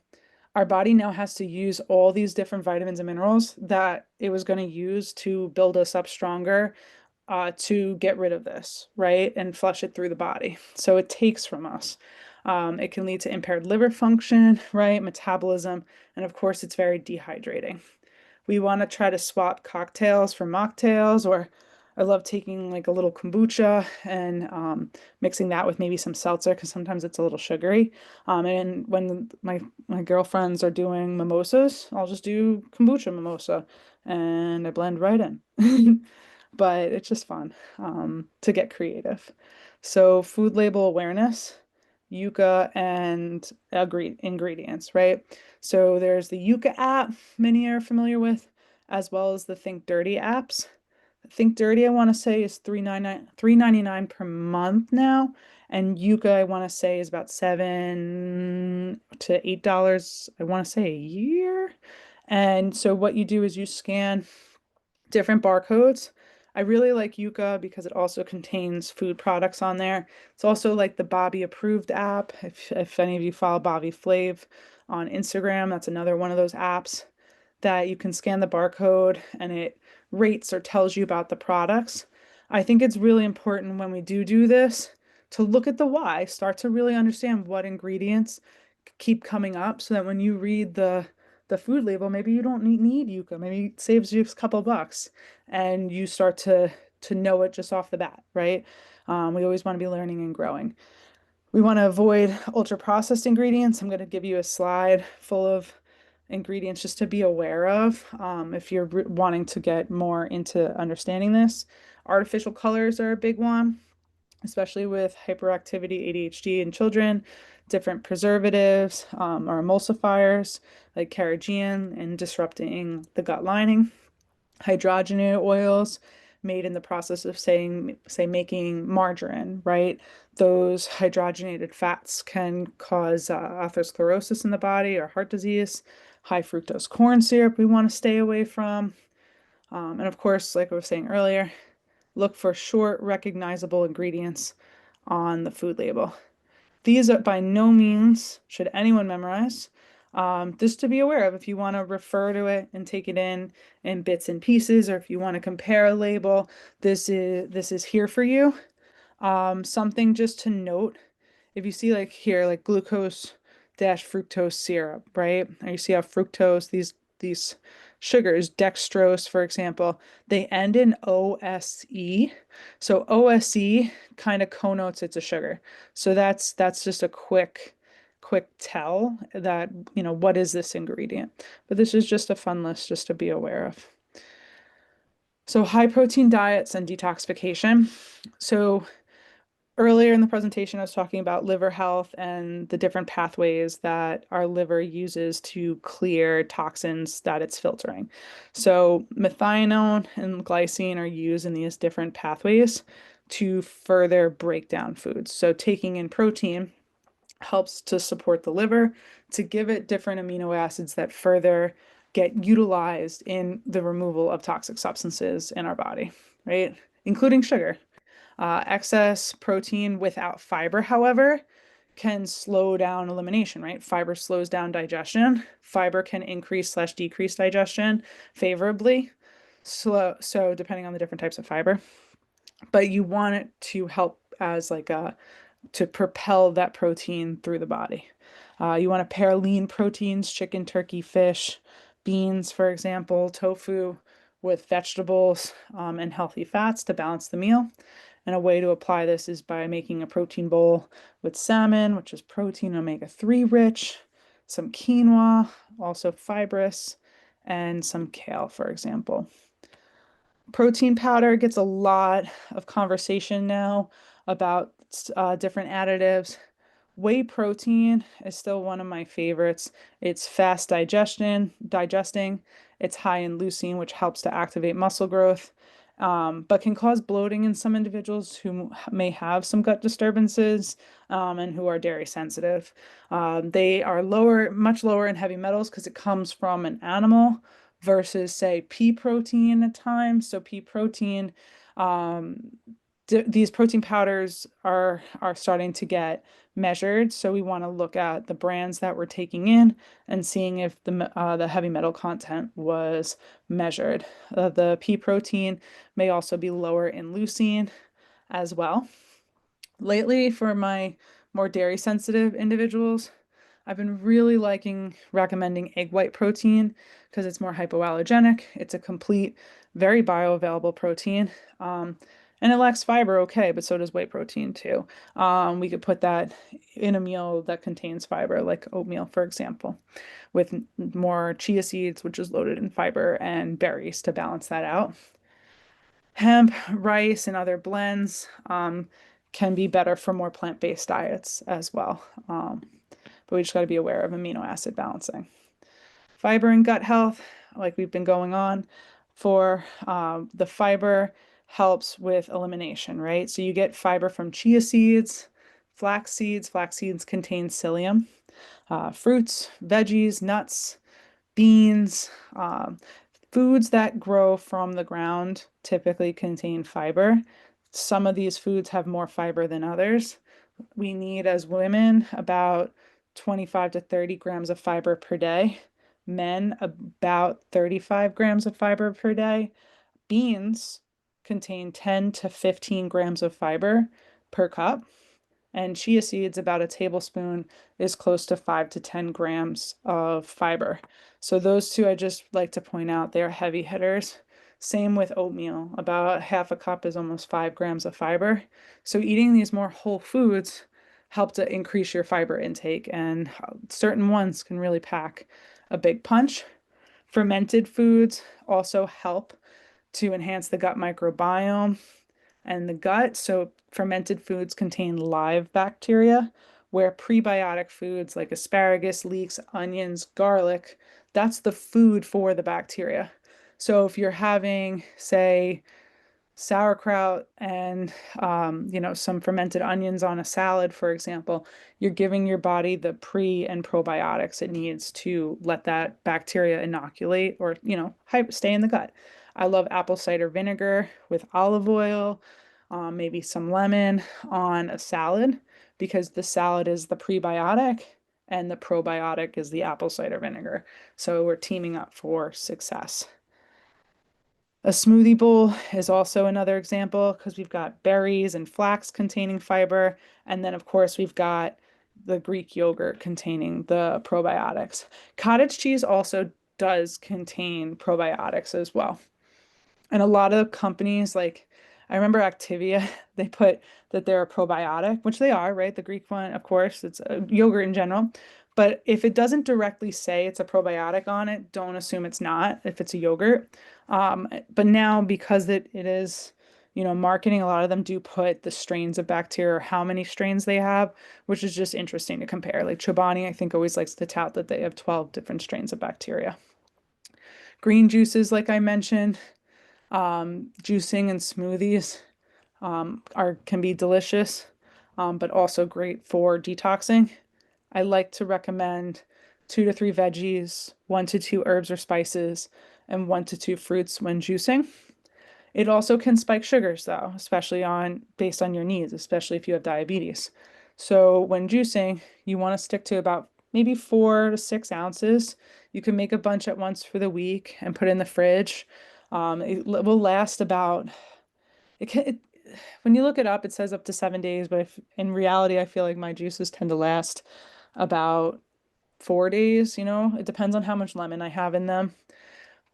our body now has to use all these different vitamins and minerals that it was going to use to build us up stronger, to get rid of this, right? And flush it through the body. So it takes from us. It can lead to impaired liver function, right? Metabolism. And of course, it's very dehydrating. We want to try to swap cocktails for mocktails or I love taking like a little kombucha and mixing that with maybe some seltzer because sometimes it's a little sugary. And when my girlfriends are doing mimosas, I'll just do kombucha mimosa and I blend right in. But it's just fun to get creative. So food label awareness, Yuka, and ingredients, right? So there's the Yuka app, many are familiar with, as well as the Think Dirty apps. Think Dirty, I want to say, is $3.99 per month now. And Yuka, I want to say, is about $7 to $8, I want to say, a year. And so what you do is you scan different barcodes. I really like Yuka because it also contains food products on there. It's also like the Bobby approved app. If any of you follow Bobby Flav on Instagram, that's another one of those apps that you can scan the barcode and it rates or tells you about the products. I think it's really important when we do this to look at the why, start to really understand what ingredients keep coming up so that when you read the food label, maybe you don't need yucca, maybe it saves you a couple bucks and you start to know it just off the bat, right? We always want to be learning and growing. We want to avoid ultra processed ingredients. I'm going to give you a slide full of ingredients just to be aware of if you're wanting to get more into understanding this. Artificial colors are a big one, especially with hyperactivity, ADHD in children. Different preservatives or emulsifiers like carrageenan and disrupting the gut lining. Hydrogenated oils made in the process of say making margarine, right? Those hydrogenated fats can cause atherosclerosis in the body or heart disease. High fructose corn syrup we want to stay away from. And of course, like I was saying earlier, look for short, recognizable ingredients on the food label. These are by no means should anyone memorize. Just to be aware of if you want to refer to it and take it in bits and pieces, or if you want to compare a label, this is here for you. Something just to note, if you see like here, like glucose dash fructose syrup, right? Or you see how fructose, these sugars, dextrose, for example, they end in OSE. So OSE kind of connotes it's a sugar. So that's just a quick tell that, what is this ingredient? But this is just a fun list just to be aware of. So high protein diets and detoxification. So earlier in the presentation, I was talking about liver health and the different pathways that our liver uses to clear toxins that it's filtering. So, methionine and glycine are used in these different pathways to further break down foods. So, taking in protein helps to support the liver to give it different amino acids that further get utilized in the removal of toxic substances in our body, right? Including sugar. Excess protein without fiber, however, can slow down elimination, right? Fiber slows down digestion. Fiber can increase slash decrease digestion favorably. So depending on the different types of fiber, but you want it to help as like to propel that protein through the body. You want to pair lean proteins, chicken, turkey, fish, beans, for example, tofu, with vegetables and healthy fats to balance the meal. And a way to apply this is by making a protein bowl with salmon, which is protein omega-3 rich, some quinoa, also fibrous, and some kale, for example. Protein powder gets a lot of conversation now about different additives. Whey protein is still one of my favorites. It's fast digesting. It's high in leucine, which helps to activate muscle growth, but can cause bloating in some individuals who may have some gut disturbances, and who are dairy sensitive. They are much lower in heavy metals because it comes from an animal versus, say, pea protein at times. So pea protein, um, these protein powders are starting to get measured. So we want to look at the brands that we're taking in and seeing if the heavy metal content was measured. The pea protein may also be lower in leucine as well. Lately, for my more dairy sensitive individuals, I've been really liking recommending egg white protein because it's more hypoallergenic. It's a complete, very bioavailable protein. Um, and it lacks fiber, okay, but so does whey protein too. We could put that in a meal that contains fiber, like oatmeal, for example, with more chia seeds, which is loaded in fiber, and berries to balance that out. Hemp, rice, and other blends can be better for more plant-based diets as well. But we just got to be aware of amino acid balancing. Fiber and gut health, like we've been going on for the fiber helps with elimination, right? So you get fiber from chia seeds, flax seeds. Flax seeds contain psyllium, fruits, veggies, nuts, beans, foods that grow from the ground typically contain fiber. Some of these foods have more fiber than others. We need, as women, about 25 to 30 grams of fiber per day. Men, about 35 grams of fiber per day. Beans contain 10 to 15 grams of fiber per cup. And chia seeds, about a tablespoon, is close to 5 to 10 grams of fiber. So those two I just like to point out, they're heavy hitters. Same with oatmeal. About half a cup is almost 5 grams of fiber. So eating these more whole foods help to increase your fiber intake, and certain ones can really pack a big punch. Fermented foods also help to enhance the gut microbiome and the gut. So fermented foods contain live bacteria, where prebiotic foods like asparagus, leeks, onions, garlic, that's the food for the bacteria. So if you're having, say, sauerkraut and some fermented onions on a salad, for example, you're giving your body the pre and probiotics it needs to let that bacteria inoculate or stay in the gut. I love apple cider vinegar with olive oil, maybe some lemon on a salad, because the salad is the prebiotic and the probiotic is the apple cider vinegar. So we're teaming up for success. A smoothie bowl is also another example because we've got berries and flax containing fiber. And then, of course, we've got the Greek yogurt containing the probiotics. Cottage cheese also does contain probiotics as well. And a lot of companies, like I remember Activia, they put that they're a probiotic, which they are, right? The Greek one, of course, it's a yogurt in general. But if it doesn't directly say it's a probiotic on it, don't assume it's not if it's a yogurt. But now, because it is, marketing, a lot of them do put the strains of bacteria or how many strains they have, which is just interesting to compare. Like Chobani, I think, always likes to tout that they have 12 different strains of bacteria. Green juices, like I mentioned, juicing and smoothies are can be delicious, but also great for detoxing. I like to recommend 2 to 3 veggies, 1 to 2 herbs or spices, and 1 to 2 fruits when juicing. It also can spike sugars though, especially on based on your needs, especially if you have diabetes. So when juicing, you want to stick to about maybe 4 to 6 ounces. You can make a bunch at once for the week and put it in the fridge. It will last about when you look it up, it says up to 7 days, but if in reality, I feel like my juices tend to last about 4 days. It depends on how much lemon I have in them.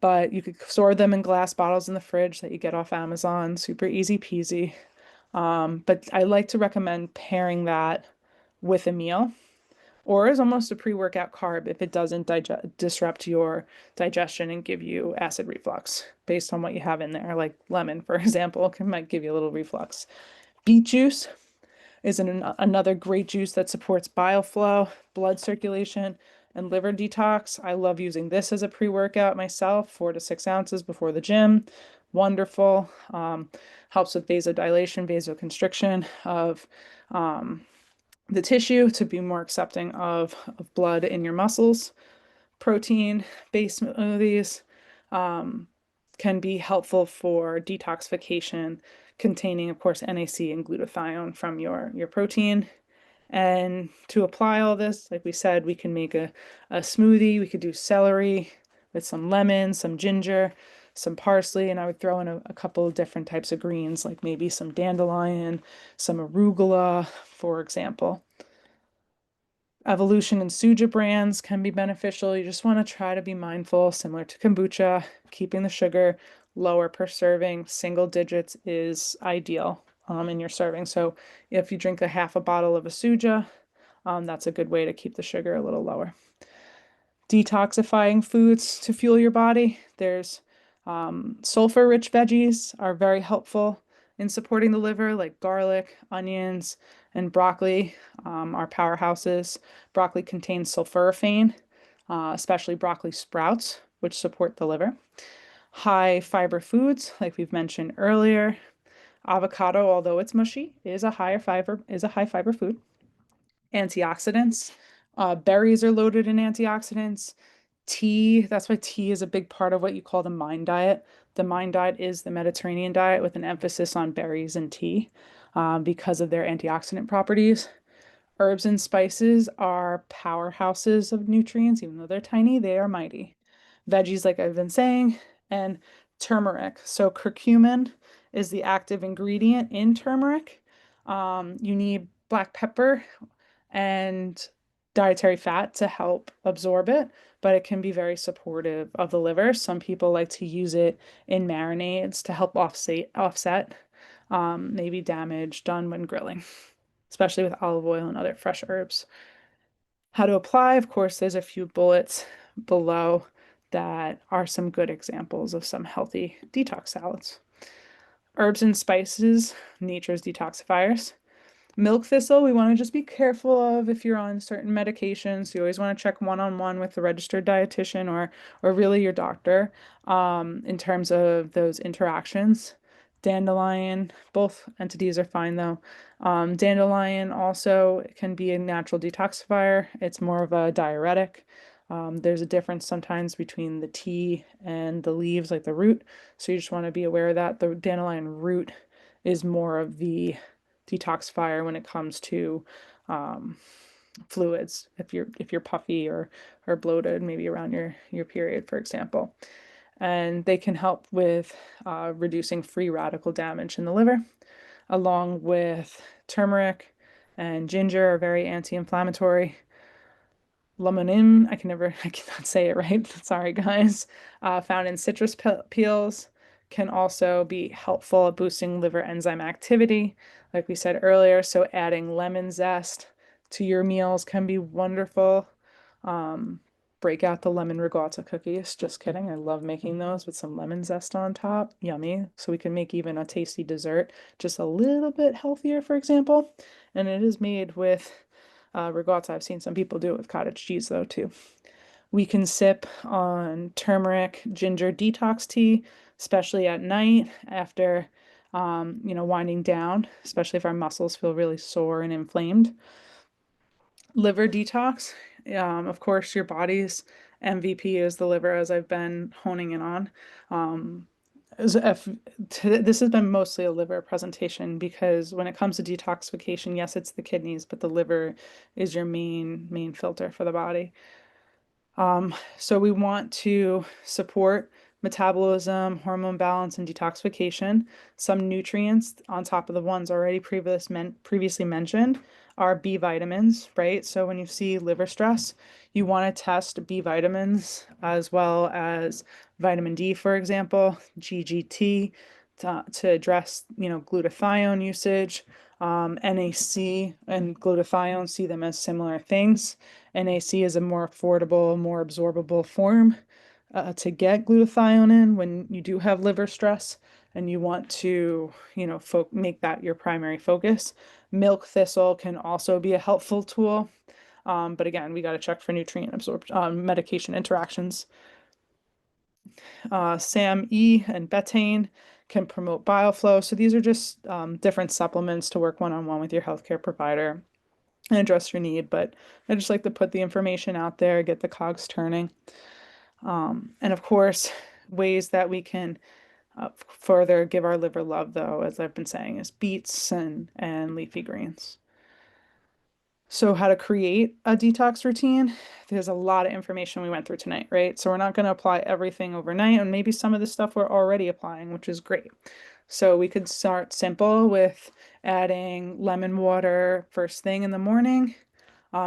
But you could store them in glass bottles in the fridge that you get off Amazon. Super easy peasy. But I like to recommend pairing that with a meal or as almost a pre-workout carb if it doesn't disrupt your digestion and give you acid reflux based on what you have in there. Like lemon, for example, might give you a little reflux. Beet juice is another great juice that supports bile flow, blood circulation, and liver detox. I love using this as a pre-workout myself, 4 to 6 ounces before the gym. Wonderful. Helps with vasodilation, vasoconstriction of the tissue to be more accepting of blood in your muscles. Protein-based smoothies can be helpful for detoxification, containing, of course, NAC and glutathione from your protein. And to apply all this, like we said, we can make a smoothie. We could do celery with some lemon, some ginger, some parsley, and I would throw in a couple of different types of greens, like maybe some dandelion, some arugula, for example. Evolution and Suja brands can be beneficial. You just want to try to be mindful, similar to kombucha, keeping the sugar lower per serving. Single digits is ideal in your serving. So if you drink a half a bottle of a Suja, that's a good way to keep the sugar a little lower. Detoxifying foods to fuel your body. There's sulfur-rich veggies are very helpful in supporting the liver, like garlic, onions, and broccoli are powerhouses. Broccoli contains sulforaphane, especially broccoli sprouts, which support the liver. High fiber foods, like we've mentioned earlier. Avocado, although it's mushy, is a high fiber food. Antioxidants. Berries are loaded in antioxidants. Tea, that's why tea is a big part of what you call the mind diet. The mind diet is the Mediterranean diet with an emphasis on berries and tea because of their antioxidant properties. Herbs and spices are powerhouses of nutrients. Even though they're tiny, they are mighty. Veggies, like I've been saying, and turmeric. So curcumin is the active ingredient in turmeric. You need black pepper and dietary fat to help absorb it, but it can be very supportive of the liver. Some people like to use it in marinades to help offset maybe damage done when grilling, especially with olive oil and other fresh herbs. How to apply, of course, there's a few bullets below that are some good examples of some healthy detox salads. Herbs and spices, nature's detoxifiers. Milk thistle, we want to just be careful of if you're on certain medications. You always want to check one-on-one with the registered dietitian or really your doctor in terms of those interactions. Dandelion, both entities are fine though. Dandelion also can be a natural detoxifier. It's more of a diuretic. There's a difference sometimes between the tea and the leaves, like the root. So you just want to be aware of that. The dandelion root is more of the detoxifier when it comes to um, fluids. If you're puffy or bloated, maybe around your period, for example, and they can help with reducing free radical damage in the liver, along with turmeric and ginger are very anti-inflammatory. Limonene, I cannot say it right. Sorry, guys. Found in citrus peels can also be helpful at boosting liver enzyme activity, like we said earlier. So adding lemon zest to your meals can be wonderful. Um, Break out the lemon ricotta cookies. Just kidding. I love making those with some lemon zest on top. Yummy. So we can make even a tasty dessert just a little bit healthier, for example. And it is made with ricotta. I've seen some people do it with cottage cheese though too. We can sip on turmeric ginger detox tea, especially at night after winding down, especially if our muscles feel really sore and inflamed. Liver detox. Of course, your body's MVP is the liver, as I've been honing in on. Um, this has been mostly a liver presentation because when it comes to detoxification, yes, it's the kidneys, but the liver is your main filter for the body. So we want to support metabolism, hormone balance, and detoxification. Some nutrients on top of the ones already previously mentioned are B vitamins, right? So when you see liver stress, you want to test B vitamins as well as vitamin D, for example, GGT to address, glutathione usage. NAC and glutathione, see them as similar things. NAC is a more affordable, more absorbable form to get glutathione in when you do have liver stress and you want to, make that your primary focus. Milk thistle can also be a helpful tool. But again, we got to check for nutrient absorption, medication interactions. SAM-E and betaine can promote bile flow. So these are just different supplements to work one-on-one with your healthcare provider and address your need. But I just like to put the information out there, get the cogs turning. And of course, ways that we can further give our liver love, though, as I've been saying, is beets and leafy greens. So, how to create a detox routine? There's a lot of information we went through tonight, right? So, we're not going to apply everything overnight, and maybe some of the stuff we're already applying, which is great. So, we could start simple with adding lemon water first thing in the morning.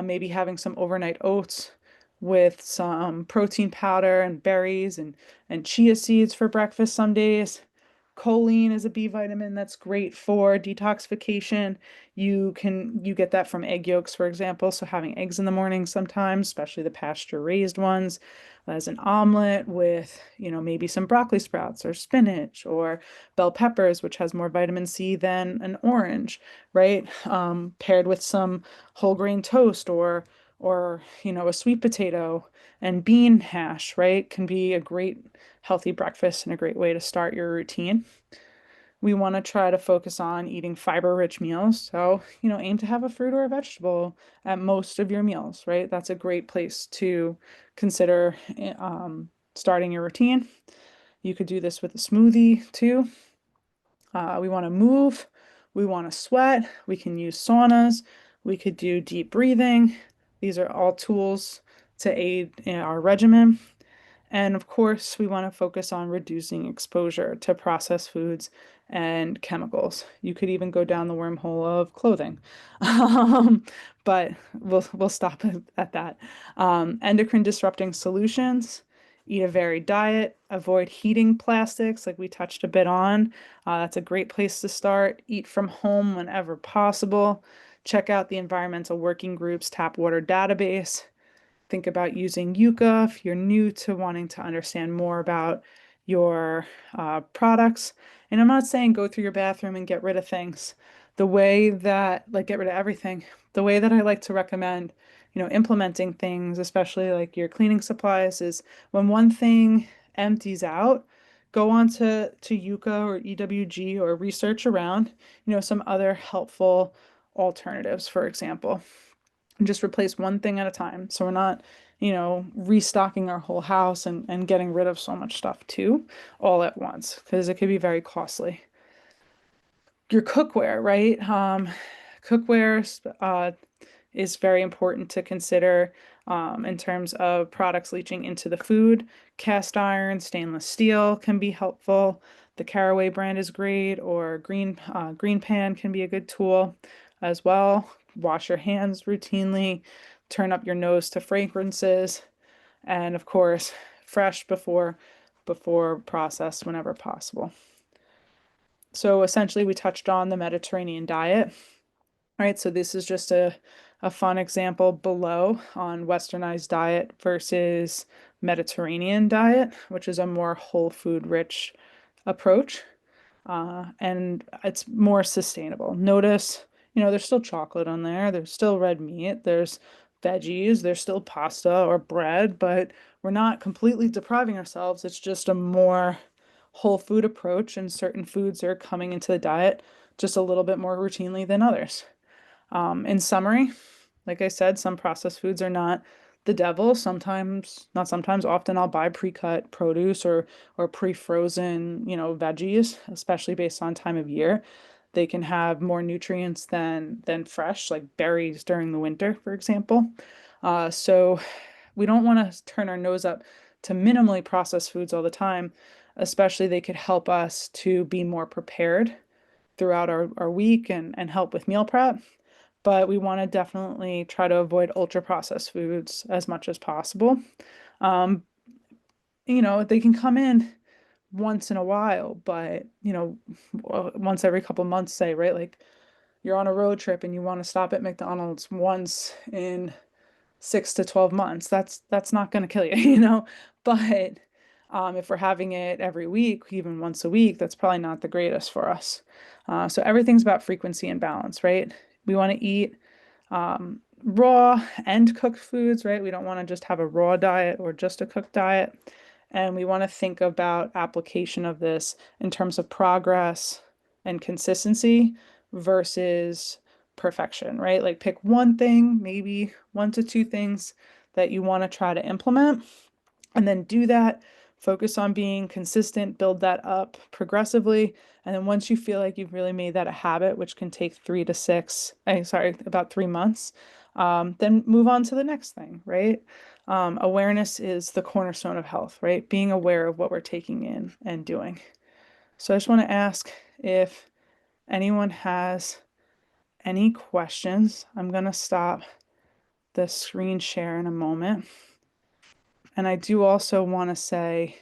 maybe having some overnight oats with some protein powder and berries and chia seeds for breakfast some days. Choline is a B vitamin that's great for detoxification. You get that from egg yolks, for example. So having eggs in the morning sometimes, especially the pasture raised ones, as an omelet with, maybe some broccoli sprouts or spinach or bell peppers, which has more vitamin C than an orange, right? Paired with some whole grain toast or a sweet potato and bean hash, right? Can be a great healthy breakfast and a great way to start your routine. We want to try to focus on eating fiber-rich meals. So, aim to have a fruit or a vegetable at most of your meals, right? That's a great place to consider starting your routine. You could do this with a smoothie too. We want to move, we want to sweat, we can use saunas, we could do deep breathing. These are all tools to aid in our regimen. And of course, we want to focus on reducing exposure to processed foods and chemicals. You could even go down the wormhole of clothing. Um, but we'll stop at that. Endocrine disrupting solutions, eat a varied diet, avoid heating plastics, like we touched a bit on. That's a great place to start. Eat from home whenever possible. Check out the Environmental Working Group's tap water database. Think about using Yucca if you're new to wanting to understand more about your products. And I'm not saying go through your bathroom and get rid of things. The way that, like, get rid of everything. The way that I like to recommend, implementing things, especially like your cleaning supplies, is when one thing empties out, go on to Yucca or EWG or research around, some other helpful alternatives, for example, and just replace one thing at a time. So we're not, restocking our whole house and getting rid of so much stuff too, all at once, because it could be very costly. Your cookware, right? Cookware is very important to consider in terms of products leaching into the food. Cast iron, stainless steel can be helpful. The Caraway brand is great, or green pan can be a good tool as well. Wash your hands routinely, turn up your nose to fragrances, and of course, fresh before processed whenever possible. So essentially, we touched on the Mediterranean diet. All right, so this is just a fun example below on westernized diet versus Mediterranean diet, which is a more whole food rich approach. And it's more sustainable. Notice, there's still chocolate on there, there's still red meat, there's veggies, there's still pasta or bread, but we're not completely depriving ourselves. It's just a more whole food approach, and certain foods are coming into the diet just a little bit more routinely than others. In summary, like I said, some processed foods are not the devil. Sometimes, not sometimes, often I'll buy pre-cut produce or pre-frozen, veggies, especially based on time of year. They can have more nutrients than fresh, like berries during the winter, for example. So we don't want to turn our nose up to minimally processed foods all the time, especially they could help us to be more prepared throughout our week and help with meal prep, but we want to definitely try to avoid ultra processed foods as much as possible. Um, they can come in once in a while, but once every couple months, say, right? Like you're on a road trip and you want to stop at McDonald's once in 6 to 12 months. That's not going to kill you, But if we're having it every week, even once a week, that's probably not the greatest for us. So everything's about frequency and balance, right? We want to eat raw and cooked foods, right? We don't want to just have a raw diet or just a cooked diet. And we want to think about application of this in terms of progress and consistency versus perfection, right? Like pick one thing, maybe 1 to 2 things that you want to try to implement, and then do that. Focus on being consistent, build that up progressively. And then once you feel like you've really made that a habit, which can take 3 to 6, about 3 months, then move on to the next thing, right? Awareness is the cornerstone of health, right? Being aware of what we're taking in and doing. So I just want to ask if anyone has any questions. I'm going to stop the screen share in a moment. And I do also want to say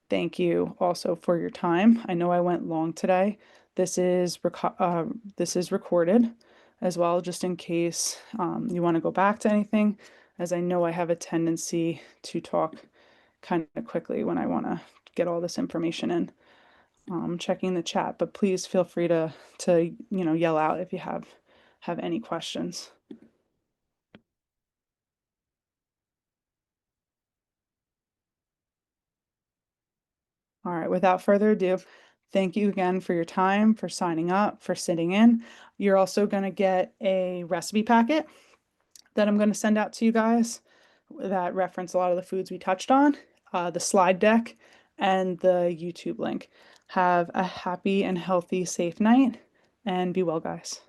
thank you also for your time. I know I went long today. This is this is recorded as well, just in case you want to go back to anything, as I know I have a tendency to talk kind of quickly when I want to get all this information in. Checking the chat, but please feel free to yell out if you have any questions. All right, without further ado, thank you again for your time, for signing up, for sitting in. You're also going to get a recipe packet that I'm going to send out to you guys that reference a lot of the foods we touched on, the slide deck, and the YouTube link. Have a happy and healthy, safe night, and be well, guys.